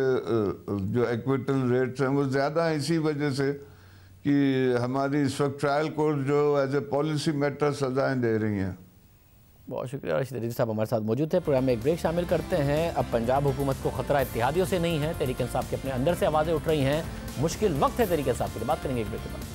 जो एक्विटल रेट्स हैं वो ज़्यादा हैं, इसी वजह से कि हमारी इस वक्त ट्रायल कोर्ट जो एज ए पॉलिसी मैटर सज़ाएँ दे रही हैं। बहुत शुक्रिया रशीद अजीज़ साहब हमारे साथ मौजूद थे। प्रोग्राम में एक ब्रेक शामिल करते हैं। अब पंजाब हुकूमत को खतरा इत्तेहादियों से नहीं है, तहरीक इंसाफ के अपने अंदर से आवाज़ें उठ रही हैं। मुश्किल वक्त है तहरीक इंसाफ के लिए, बात करेंगे एक ब्रेक के बाद।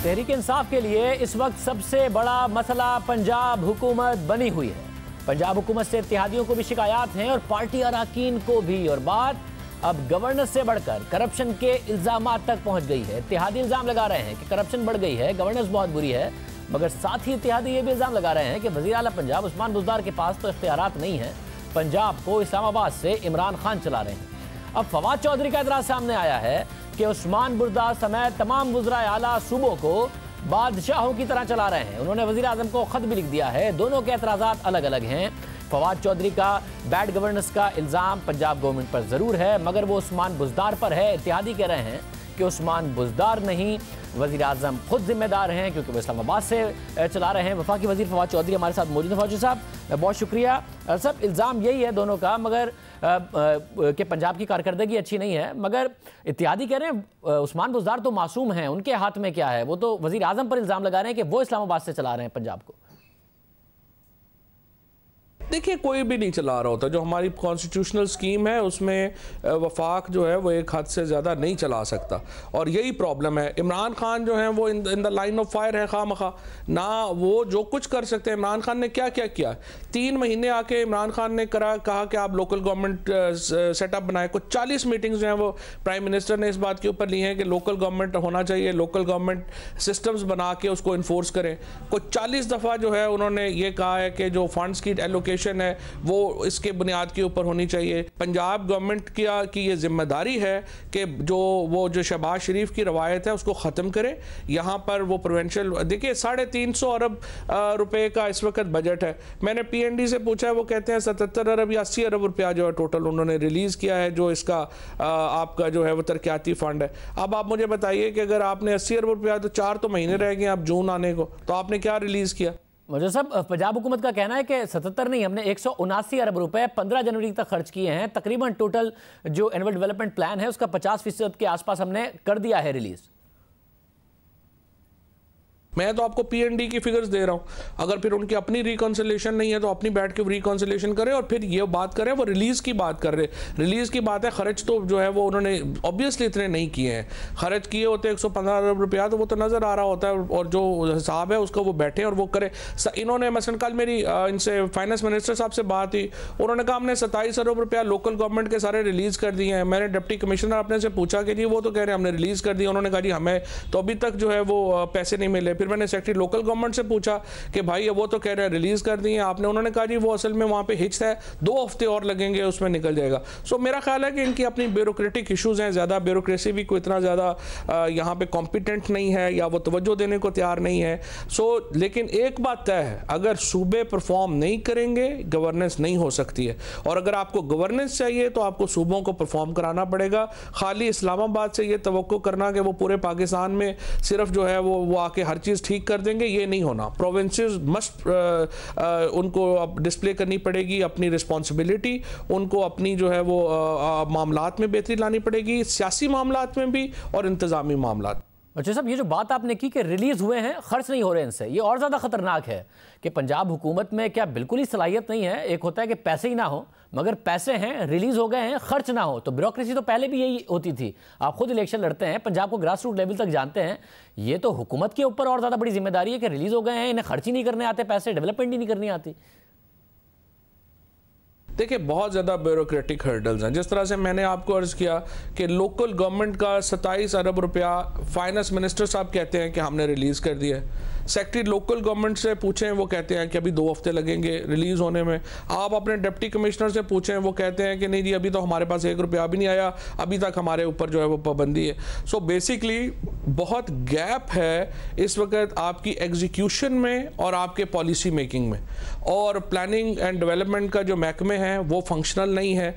तहरीक इंसाफ के लिए इस वक्त सबसे बड़ा मसला पंजाब हुकूमत बनी हुई है। पंजाब हुकूमत से इत्तेहादियों को भी शिकायत हैं और पार्टी अरकान को भी, और बात अब गवर्नेंस से बढ़कर करप्शन के इल्जामात तक पहुंच गई है। इत्तेहादी इल्जाम लगा रहे हैं कि करप्शन बढ़ गई है, गवर्नेंस बहुत बुरी है, मगर साथ ही इत्तेहादी ये भी इल्जाम लगा रहे हैं कि वज़ीर आला पंजाब उस्मान बुज़दार के पास तो इख्तियारात नहीं है, पंजाब को इस्लामाबाद से इमरान खान चला रहे हैं। अब फवाद चौधरी का एतराज़ सामने आया है कि उस्मान बुज़दार समेत तमाम वज़राए आला सूबों को बादशाहों की तरह चला रहे हैं। उन्होंने वज़ीर आज़म को ख़त भी लिख दिया है। दोनों के एतराज़ात अलग अलग हैं। फवाद चौधरी का बैड गवर्नेंस का इल्ज़ाम पंजाब गवर्नमेंट पर ज़रूर है, मगर वो उस्मान बुज़दार पर है। इत्तेहादी कह रहे हैं कि उस्मान बुज़दार नहीं, वज़ीर आज़म खुद जिम्मेदार हैं क्योंकि वो इस्लामाबाद से चला रहे हैं। वफाकी वज़ीर फवाद चौधरी हमारे साथ मौजूद हैं। फवाद साहब बहुत शुक्रिया। सब इल्ज़ाम यही है दोनों का, मगर कि पंजाब की कारकर्दगी अच्छी नहीं है, मगर इत्तेहादी कह रहे हैं उस्मान बुज़दार तो मासूम हैं, उनके हाथ में क्या है? वो तो वज़ीर आज़म पर इल्ज़ाम लगा रहे हैं कि वो इस्लामाबाद से चला रहे हैं पंजाब को। देखिए, कोई भी नहीं चला रहा होता। जो हमारी कॉन्स्टिट्यूशनल स्कीम है उसमें वफाक जो है वो एक हद से ज़्यादा नहीं चला सकता, और यही प्रॉब्लम है। इमरान खान जो है वो in the line of fire है खामखा, ना वो जो कुछ कर सकते हैं। इमरान खान ने क्या क्या किया? 3 महीने आके इमरान खान ने कहा कि आप लोकल गवर्नमेंट सेटअप बनाए। कुछ 40 मीटिंग्स जो हैं वो प्राइम मिनिस्टर ने इस बात के ऊपर ली हैं कि लोकल गवर्नमेंट होना चाहिए, लोकल गवर्नमेंट सिस्टम्स बना के उसको इन्फोर्स करें। कुछ 40 दफ़ा जो है उन्होंने ये कहा है कि जो फंड्स की एलोकेशन है वो इसके बुनियाद के ऊपर होनी चाहिए। पंजाब गवर्नमेंट की ये जिम्मेदारी है कि जो शहबाज शरीफ की रवायत है उसको ख़त्म करे। यहाँ पर वो प्रोवेंशियल, देखिए 350 अरब रुपए का इस वक्त बजट है। मैंने PND से पूछा है, वो कहते हैं 77 अरब या 80 अरब रुपया जो है टोटल उन्होंने रिलीज़ किया है, जो इसका आपका जो है वो तरक्याती फ़ंड है। अब आप मुझे बताइए कि अगर आपने 80 अरब रुपया, तो 4 तो महीने रह गए अब जून आने को, तो आपने क्या रिलीज़ किया? मुझे सब पंजाब हुकूमत का कहना है कि 77 नहीं, हमने 179 अरब रुपए 15 जनवरी तक खर्च किए हैं। तकरीबन टोटल जो एनुअल डेवलपमेंट प्लान है उसका 50% के आसपास हमने कर दिया है रिलीज। मैं तो आपको PND की फिगर्स दे रहा हूँ। अगर फिर उनकी अपनी रिकॉन्सिलेशन नहीं है तो अपनी बैठ के रिकॉन्सिलेशन करें और फिर ये बात करें। वो रिलीज़ की बात कर रहे, रिलीज़ की बात है। खर्च तो जो है वो उन्होंने ऑब्वियसली इतने नहीं किए हैं। खर्च किए होते 115 अरब रुपया तो वो तो नज़र आ रहा होता है, और जो हिसाब है उसका वो बैठे और वो करे। इन्होंने मसलन कल मेरी इनसे फाइनेंस मिनिस्टर साहब से बात हुई, उन्होंने कहा हमने 27 अरब रुपया लोकल गवर्नमेंट के सारे रिलीज़ कर दिए हैं। मैंने डिप्टी कमिश्नर अपने से पूछा कि जी वो तो कह रहे हैं हमने रिलीज़ कर दिया। उन्होंने कहा जी हमें तो अभी तक जो है वो पैसे नहीं मिले। फिर मैंने सेक्रेटरी लोकल गवर्नमेंट से पूछा कि भाई वो तो कह रहे हैं रिलीज कर दिए आपने। उन्होंने कहा जी वो असल में वहां पे हिच है, 2 हफ्ते और लगेंगे, उसमें निकल जाएगा। सो मेरा ख्याल है कि इनकी अपनी ब्यूरोक्रेटिक इश्यूज हैं, ज़्यादा ब्यूरोक्रेसी भी कोई इतना ज़्यादा यहाँ पे कॉम्पिटेंट नहीं है या वो तवज्जो देने को तैयार नहीं है। सो लेकिन एक बात तय है, अगर सूबे परफॉर्म नहीं करेंगे गवर्नेंस नहीं हो सकती है, और अगर आपको गवर्नेंस चाहिए तो आपको सूबों को परफॉर्म कराना पड़ेगा। खाली इस्लामाबाद से ये तवक्को करना कि वो पूरे पाकिस्तान में सिर्फ जो है वो आके हर चीज़ ठीक कर देंगे, ये नहीं होना। प्रोविंसेस मस्ट उनको अब डिस्प्ले करनी पड़ेगी अपनी रिस्पॉन्सिबिलिटी, उनको अपनी जो है वो मामलात में बेहतरी लानी पड़ेगी, सियासी मामलात में भी और इंतजामी मामलात। अच्छा साहब, ये जो बात आपने की कि रिलीज हुए हैं, खर्च नहीं हो रहे इनसे, ये और ज़्यादा खतरनाक है कि पंजाब हुकूमत में क्या बिल्कुल ही सलाहियत नहीं है? एक होता है कि पैसे ही ना हो, मगर पैसे हैं, रिलीज हो गए हैं, खर्च ना हो। तो ब्यूरोक्रेसी तो पहले भी यही होती थी। आप खुद इलेक्शन लड़ते हैं, पंजाब को ग्रास रूट लेवल तक जानते हैं। ये तो हुकूमत के ऊपर और ज़्यादा बड़ी जिम्मेदारी है कि रिलीज हो गए हैं, इन्हें खर्च ही नहीं करने आते पैसे, डेवलपमेंट ही नहीं करनी आती। देखिए बहुत ज़्यादा ब्यूरोक्रेटिक हर्डल्स हैं। जिस तरह से मैंने आपको अर्ज़ किया कि लोकल गवर्नमेंट का 27 अरब रुपया फाइनेंस मिनिस्टर साहब कहते हैं कि हमने रिलीज़ कर दिया है। सेक्रेटरी लोकल गवर्नमेंट से पूछें, वो कहते हैं कि अभी 2 हफ्ते लगेंगे रिलीज़ होने में। आप अपने डिप्टी कमिश्नर से पूछें, वो कहते हैं कि नहीं जी अभी तो हमारे पास 1 रुपया भी नहीं आया, अभी तक हमारे ऊपर जो है वो पाबंदी है। सो बेसिकली बहुत गैप है इस वक्त आपकी एग्जीक्यूशन में और आपके पॉलिसी मेकिंग में, और प्लानिंग एंड डेवलपमेंट का जो महकमे हैं वो फंक्शनल नहीं है।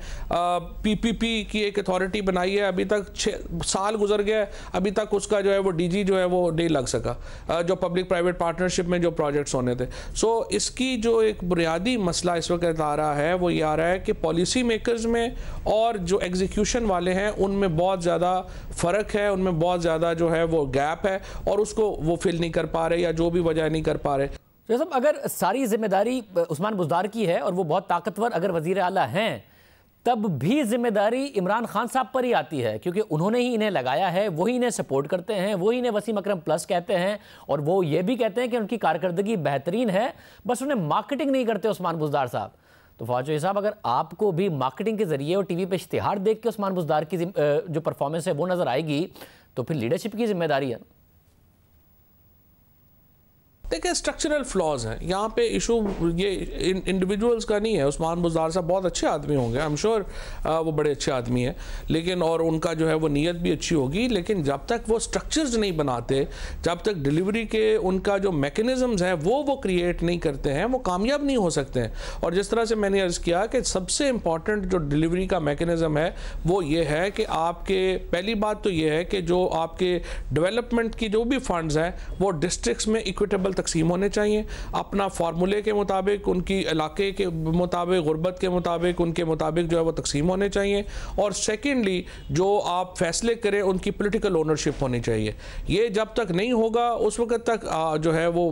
PPP की एक अथॉरिटी बनाई है, अभी तक 6 साल गुजर गया, अभी तक उसका जो है वो DG जो है वो नहीं लग सका, जो पब्लिक प्राइवेट पार्टनरशिप में जो प्रोजेक्ट्स होने थे। सो इसकी जो एक बुनियादी मसला इस वक्त आ रहा है वो ये आ रहा है कि पॉलिसी मेकर्स में और जो एग्जीक्यूशन वाले हैं उनमें बहुत ज़्यादा फ़र्क है, उनमें बहुत ज़्यादा जो है वो गैप है, और उसको वो फिल नहीं कर पा रहे या जो भी वजह नहीं कर पा रहे। तो साहब अगर सारी जिम्मेदारी उस्मान बुज़दार की है और वो बहुत ताकतवर अगर वज़ीर आला हैं, तब भी जिम्मेदारी इमरान खान साहब पर ही आती है, क्योंकि उन्होंने ही इन्हें लगाया है, वही इन्हें सपोर्ट करते हैं, वही इन्हें वसीम अकरम प्लस कहते हैं, और वो ये भी कहते हैं कि उनकी कारकर्दगी बेहतरीन है, बस उन्हें मार्केटिंग नहीं करते उस्मान बुज़दार साहब। तो फवाद चौधरी साहब, अगर आपको भी मार्केटिंग के जरिए और टीवी पे इश्तिहार देख के उस्मान बुज़दार की जो परफॉर्मेंस है वो नजर आएगी, तो फिर लीडरशिप की जिम्मेदारी है। देखिए, स्ट्रक्चरल फ्लॉज हैं यहाँ पे। इशू ये इंडिविजुअल्स का नहीं है। उस्मान बुज़दार साहब बहुत अच्छे आदमी होंगे, आई एम श्योर वो बड़े अच्छे आदमी हैं, लेकिन और उनका जो है वो नीयत भी अच्छी होगी, लेकिन जब तक वो स्ट्रक्चर्स नहीं बनाते, जब तक डिलीवरी के उनका जो मैकेनिज़म्स हैं वो क्रिएट नहीं करते हैं, वो कामयाब नहीं हो सकते हैं। और जिस तरह से मैंने अर्ज़ किया कि सबसे इम्पॉर्टेंट जो डिलीवरी का मैकेनिज़्म है वो ये है कि आपके, पहली बात तो ये है कि जो आपके डेवलपमेंट की जो भी फंड्स हैं वो डिस्ट्रिक्ट्स में इक्विटेबल तकसीम होने चाहिए, अपना फार्मूले के मुताबिक, उनकी इलाके के मुताबिक, गुर्बत के मुताबिक, उनके मुताबिक जो है वो तकसीम होने चाहिए। और सेकेंडली जो आप फैसले करें उनकी पॉलिटिकल ओनरशिप होनी चाहिए। ये जब तक नहीं होगा उस वक्त तक जो है वो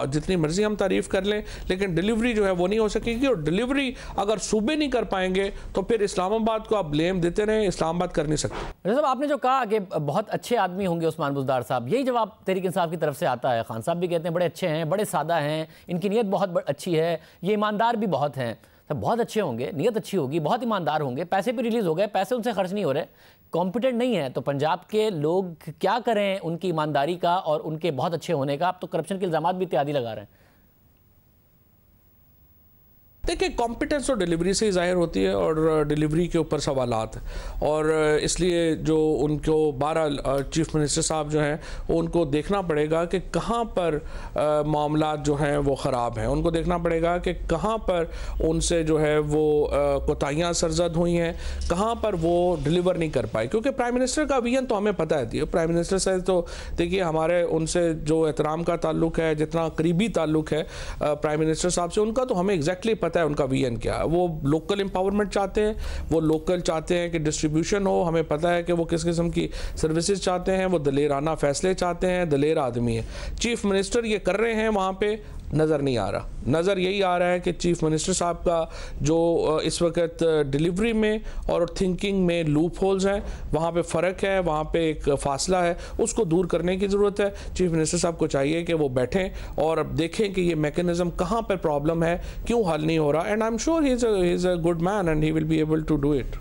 जितनी मर्जी हम तारीफ़ कर लें, लेकिन डिलीवरी जो है वो नहीं हो सकेगी। और डिलीवरी अगर सूबे नहीं कर पाएंगे तो फिर इस्लामाबाद को आप ब्लेम देते रहें, इस्लामाबाद कर नहीं सकते। साहब, आपने जो कहा कि बहुत अच्छे आदमी होंगे उस्मान बुज़दार साहब, यही जवाब तहरीक इंसाफ की तरफ से आता है। खान साहब भी कहते हैं बड़े अच्छे हैं, बड़े सादा हैं, इनकी नीयत बहुत अच्छी है, ये ईमानदार भी बहुत हैं। सब बहुत अच्छे होंगे, नीयत अच्छी होगी, बहुत ईमानदार होंगे, पैसे भी रिलीज़ हो गए, पैसे उनसे खर्च नहीं हो रहे, कॉम्पिटेंट नहीं है, तो पंजाब के लोग क्या करें उनकी ईमानदारी का और उनके बहुत अच्छे होने का? आप तो करप्शन के इल्ज़ामात भी इत्यादि लगा रहे हैं। देखिए, कॉम्पिटेंस और डिलीवरी से ही ज़ाहिर होती है, और डिलीवरी के ऊपर सवालात हैं, और इसलिए जो उनको 12 चीफ मिनिस्टर साहब जो हैं उनको देखना पड़ेगा कि कहाँ पर मामलात जो हैं वो ख़राब हैं, उनको देखना पड़ेगा कि कहाँ पर उनसे जो है वो कोताहियाँ सरजद हुई हैं, कहाँ पर वो डिलीवर नहीं कर पाए। क्योंकि प्राइम मिनिस्टर का विजन तो हमें पता है, प्राइम मिनिस्टर से तो देखिए हमारे उनसे जो एहतराम का ताल्लुक है, जितना करीबी ताल्लुक है प्राइम मिनिस्टर साहब से, उनका तो हमें एग्जैक्टली पता है उनका विजन क्या है। वो लोकल एम्पावरमेंट चाहते हैं, वो लोकल चाहते हैं कि डिस्ट्रीब्यूशन हो, हमें पता है कि वो किस किस्म की सर्विसेज चाहते हैं, वो दलेराना फैसले चाहते हैं, दलेर आदमी है। चीफ मिनिस्टर ये कर रहे हैं, वहाँ पे नज़र नहीं आ रहा। नज़र यही आ रहा है कि चीफ मिनिस्टर साहब का जो इस वक्त डिलीवरी में और थिंकिंग में लूप होल्स हैं, वहाँ पे फ़र्क है, वहाँ पे एक फ़ासला है, उसको दूर करने की ज़रूरत है। चीफ मिनिस्टर साहब को चाहिए कि वो बैठें और देखें कि ये मैकेनिज़्म कहाँ पर प्रॉब्लम है, क्यों हल नहीं हो रहा। And I am sure he is a good man and he will be able to do it.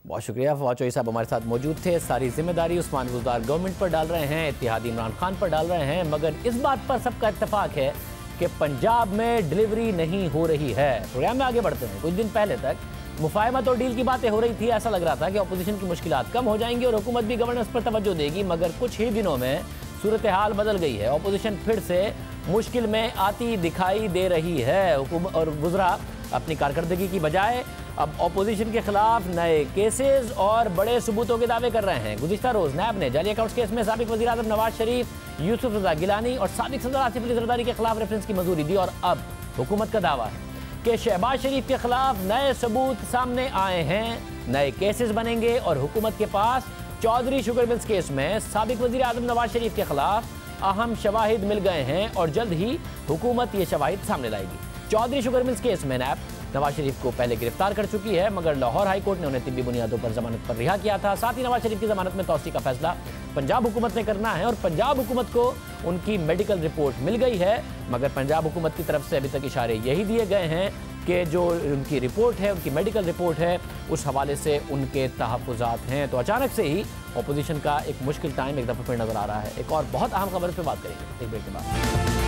बहुत शुक्रिया। फवाद चौधरी साहब हमारे साथ मौजूद थे। सारी जिम्मेदारी उस्मान बुज़दार गवर्नमेंट पर डाल रहे हैं, इत्तेहादी इमरान खान पर डाल रहे हैं, मगर इस बात पर सबका इत्तफाक है कि पंजाब में डिलीवरी नहीं हो रही है। प्रोग्राम में आगे बढ़ते हैं। कुछ दिन पहले तक मुफाहमत और डील की बातें हो रही थी, ऐसा लग रहा था कि अपोजिशन की मुश्किलात कम हो जाएंगी और हुकूमत भी गवर्नेंस पर तवज्जो देगी, मगर कुछ ही दिनों में सूरत हाल बदल गई है। अपोजिशन फिर से मुश्किल में आती दिखाई दे रही है। हुकूमत और वुज़रा अपनी कारकर्दगी की बजाय अब अपोजिशन के खिलाफ नए केसेस और बड़े सबूतों के दावे कर रहे हैं। गुज़िश्ता रोज़ नैब ने जाली अकाउंट्स केस में साबिक़ वज़ीर आज़म नवाज शरीफ, यूसुफ रज़ा गिलानी और साबिक़ सदर आसिफ अली ज़रदारी के खिलाफ रेफरेंस की मंजूरी दी, और अब हुकूमत का दावा है कि शहबाज शरीफ के खिलाफ नए सबूत सामने आए हैं, नए केसेस बनेंगे और हुकूमत के पास चौधरी शुगर मिल्स केस में साबिक़ वज़ीर आज़म नवाज शरीफ के खिलाफ अहम शवाहिद मिल गए हैं और जल्द ही हुकूमत ये शवाहिद सामने लाएगी। चौधरी शुगर मिल्स केस में नैब नवाज शरीफ को पहले गिरफ्तार कर चुकी है, मगर लाहौर हाई कोर्ट ने उन्हें तिब्बी बुनियादों पर जमानत पर रिहा किया था। साथ ही नवाज शरीफ की जमानत में तौसी का फैसला पंजाब हुकूमत ने करना है, और पंजाब हुकूमत को उनकी मेडिकल रिपोर्ट मिल गई है, मगर पंजाब हुकूमत की तरफ से अभी तक इशारे यही दिए गए हैं कि जो उनकी रिपोर्ट है, उनकी मेडिकल रिपोर्ट है, उस हवाले से उनके तहफ़्फ़ुज़ात हैं। तो अचानक से ही अपोजिशन का एक मुश्किल टाइम एक दफ़ा फिर नज़र आ रहा है। एक और बहुत अहम खबर पर बात करेंगे एक ब्रेक के बाद।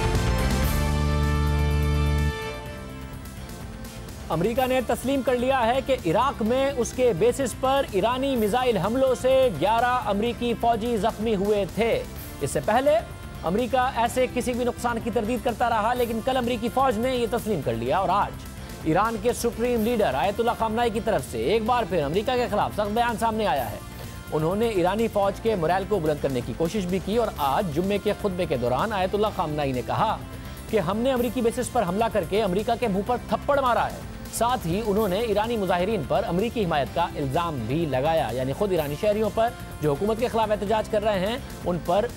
अमेरिका ने तस्लीम कर लिया है कि इराक में उसके बेसिस पर ईरानी मिसाइल हमलों से 11 अमरीकी फौजी जख्मी हुए थे। इससे पहले अमेरिका ऐसे किसी भी नुकसान की तरदीद करता रहा, लेकिन कल अमरीकी फौज ने यह तस्लीम कर लिया और आज ईरान के सुप्रीम लीडर आयतुल्लाह खामनाई की तरफ से एक बार फिर अमेरिका के खिलाफ सख्त बयान सामने आया है। उन्होंने ईरानी फौज के मोरल को बुलंद करने की कोशिश भी की, और आज जुम्मे के खुतबे के दौरान आयतुल्लाह खामनाई ने कहा कि हमने अमरीकी बेसिस पर हमला करके अमरीका के मुंह पर थप्पड़ मारा है। साथ ही उन्होंने ईरानी मुजाहिरीन पर अमरीकी हिमायत का इल्ज़ाम भी लगाया, यानी खुद ईरानी शहरियों पर जो हुकूमत के खिलाफ एहतजाज कर रहे हैं उन पर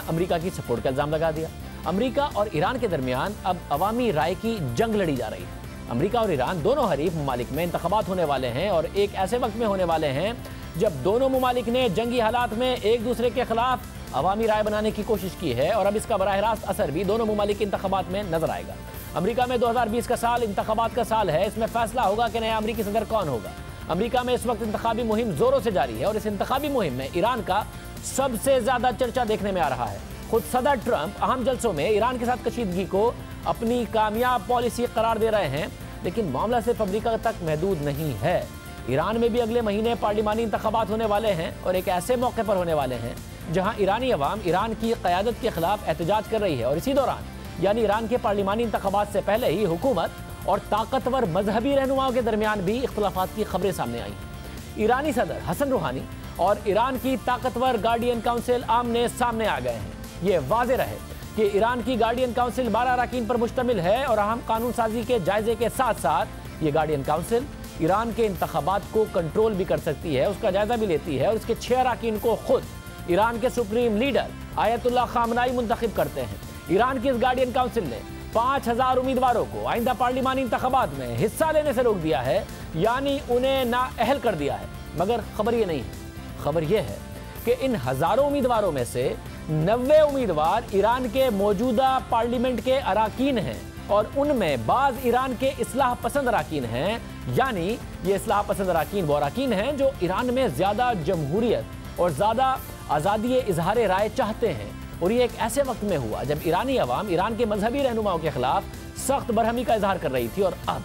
अमरीका की सपोर्ट का इल्ज़ाम लगा दिया। अमरीका और ईरान के दरमियान अब अवामी राय की जंग लड़ी जा रही है। अमेरिका और ईरान दोनों हरीफ ममालिक में इंतखाबात होने वाले हैं और एक ऐसे वक्त में होने वाले हैं जब दोनों ममालिक ने जंगी हालात में एक दूसरे के खिलाफ अवामी राय बनाने की कोशिश की है और अब इसका बराह रास्त असर भी दोनों ममालिक के इंतखाबात में नजर आएगा। अमेरिका में 2020 का साल इंतखाबात का साल है। इसमें फैसला होगा कि नया अमेरिकी सदर कौन होगा। अमेरिका में इस वक्त इंतखाबी मुहिम जोरों से जारी है और इस इंतखाबी मुहिम में ईरान का सबसे ज्यादा चर्चा देखने में आ रहा है। खुद सदर ट्रंप अहम जलसों में ईरान के साथ कशीदगी को अपनी कामयाब पॉलिसी करार दे रहे हैं, लेकिन मामला सिर्फ अमेरिका तक महदूद नहीं है। ईरान में भी अगले महीने पार्लिमानी इंतखाबात होने वाले हैं और एक ऐसे मौके पर होने वाले हैं जहां ईरानी अवाम ईरान की क़यादत के खिलाफ एहतजाज कर रही है और इसी दौरान यानी ईरान के पार्लिमानी इंतखाबात से पहले ही हुकूमत और ताकतवर मजहबी रहनुमाओं के दरमियान भी इख्तलाफात की खबरें सामने आई हैं। ईरानी सदर हसन रूहानी और ईरान की ताकतवर गार्डियन काउंसिल आमने सामने आ गए हैं। ये वाज़ेह रहे कि ईरान की गार्डियन काउंसिल 12 अरकान पर मुश्तमिल है और अहम कानून साजी के जायजे के साथ साथ ये गार्डियन काउंसिल ईरान के इंतखाबात को कंट्रोल भी कर सकती है, उसका जायजा भी लेती है और इसके 6 अरकान को खुद ईरान के सुप्रीम लीडर आयतुल्लाह खामनाई मुंतखब करते हैं। ईरान की इस गार्डियन काउंसिल ने 5000 उम्मीदवारों को आइंदा पार्लिमानी इंतखाबात में हिस्सा लेने से रोक दिया है, यानी उन्हें नाअहल कर दिया है। मगर खबर ये नहीं है, खबर यह है कि इन हजारों उम्मीदवारों में से 90 उम्मीदवार ईरान के मौजूदा पार्लियामेंट के अरकान हैं और उनमें बाज ईरान के इस्लाह पसंद अरकान हैं, यानी ये इस्लाह पसंद अरकान वो अरकान हैं जो ईरान में ज़्यादा जमहूरियत और ज़्यादा आज़ादी इजहार राय चाहते हैं। और ये एक ऐसे वक्त में हुआ जब ईरानी अवाम ईरान के मजहबी रहनुमाओं के खिलाफ सख्त बरहमी का इजहार कर रही थी और अब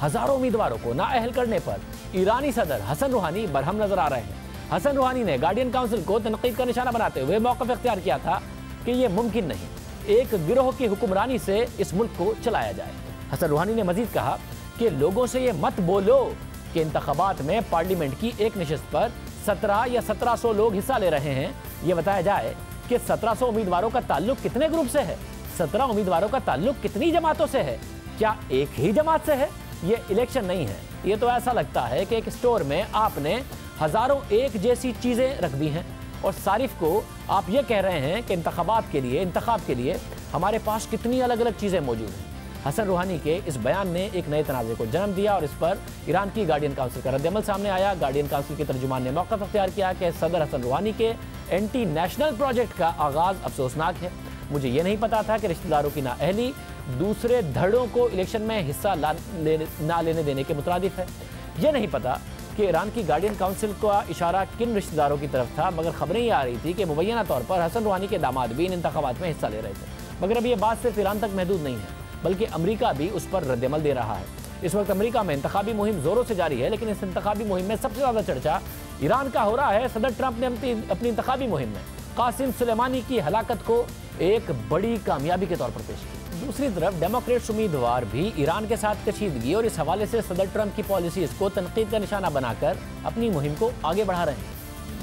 हजारों उम्मीदवारों को नाअहल करने पर ईरानी सदर हसन रूहानी बरहम नजर आ रहे हैं। हसन रूहानी ने गार्डियन काउंसिल को तनकीद का निशाना बनाते हुए मौक़िफ़ इख्तियार किया था कि यह मुमकिन नहीं एक गिरोह की हुक्मरानी से इस मुल्क को चलाया जाए। हसन रूहानी ने मजीद कहा कि लोगों से ये मत बोलो कि इंतखाबात में पार्लियामेंट की एक नशिस्त पर 17 या 1700 लोग हिस्सा ले रहे हैं। ये बताया जाए कि 1700 उम्मीदवारों का ताल्लुक कितने ग्रुप से है, 17 उम्मीदवारों का ताल्लुक कितनी जमातों से है, क्या एक ही जमात से है? ये इलेक्शन नहीं है, ये तो ऐसा लगता है कि एक स्टोर में आपने हजारों एक जैसी चीज़ें रख दी हैं और सारिफ को आप ये कह रहे हैं कि इंतखाबात के लिए इंतखाब के लिए हमारे पास कितनी अलग अलग चीज़ें मौजूद हैं। हसन रूहानी के इस बयान ने एक नए तनाज़े को जन्म दिया और इस पर ईरान की गार्डियन काउंसिल का रद्दअमल सामने आया। गार्डियन काउंसिल के तर्जुमान ने मौक़िफ़ इख्तियार किया कि सदर हसन रूहानी के एंटी नेशनल प्रोजेक्ट का आगाज़ अफसोसनाक है। मुझे ये नहीं पता था कि रिश्तेदारों की नाअहली दूसरे धड़ों को इलेक्शन में हिस्सा ना लेने देने के मुतरादिफ है। यह नहीं पता कि ईरान की गार्डियन काउंसिल का इशारा किन रिश्तेदारों की तरफ था, मगर खबरें ये आ रही थी कि मुबैना तौर पर हसन रूहानी के दामाद भी इन इंतखाबात में हिस्सा ले रहे थे। मगर अब ये बात सिर्फ ईरान तक महदूद नहीं है, बल्कि अमेरिका भी उस पर रद्दअमल दे रहा है। इस वक्त अमेरिका में इंतखाबी मुहिम जोरों से जारी है, लेकिन इस इंतखाबी मुहिम में सबसे ज़्यादा चर्चा ईरान का हो रहा है। सदर ट्रंप ने अपनी इंतखाबी मुहिम में कासिम सुलेमानी की हलाकत को एक बड़ी कामयाबी के तौर पर पेश किया। दूसरी तरफ डेमोक्रेट्स उम्मीदवार भी ईरान के साथ कशीदगी और इस हवाले से सदर ट्रंप की पॉलिसीज़ को तनकीद का निशाना बनाकर अपनी मुहिम को आगे बढ़ा रहे हैं।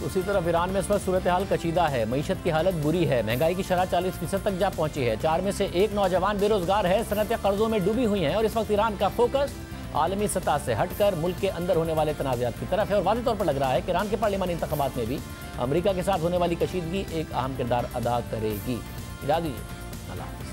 दूसरी तरफ ईरान में इस वक्त सूरत हाल कशीदा है, मईशत की हालत बुरी है, महंगाई की शरह 40% तक जा पहुंची है, 4 में से 1 नौजवान बेरोजगार है, सनतें कर्जों में डूबी हुई हैं और इस वक्त ईरान का फोकस आलमी सतह से हटकर मुल्क के अंदर होने वाले तनाज़ात की तरफ है। और वाज़ेह तौर पर लग रहा है कि ईरान के पार्लियामानी इंतखाबात में भी अमेरिका के साथ होने वाली कशीदगी एक अहम किरदार अदा करेगी। इजाज़त दीजिए, अल्लाह हाफ़िज़।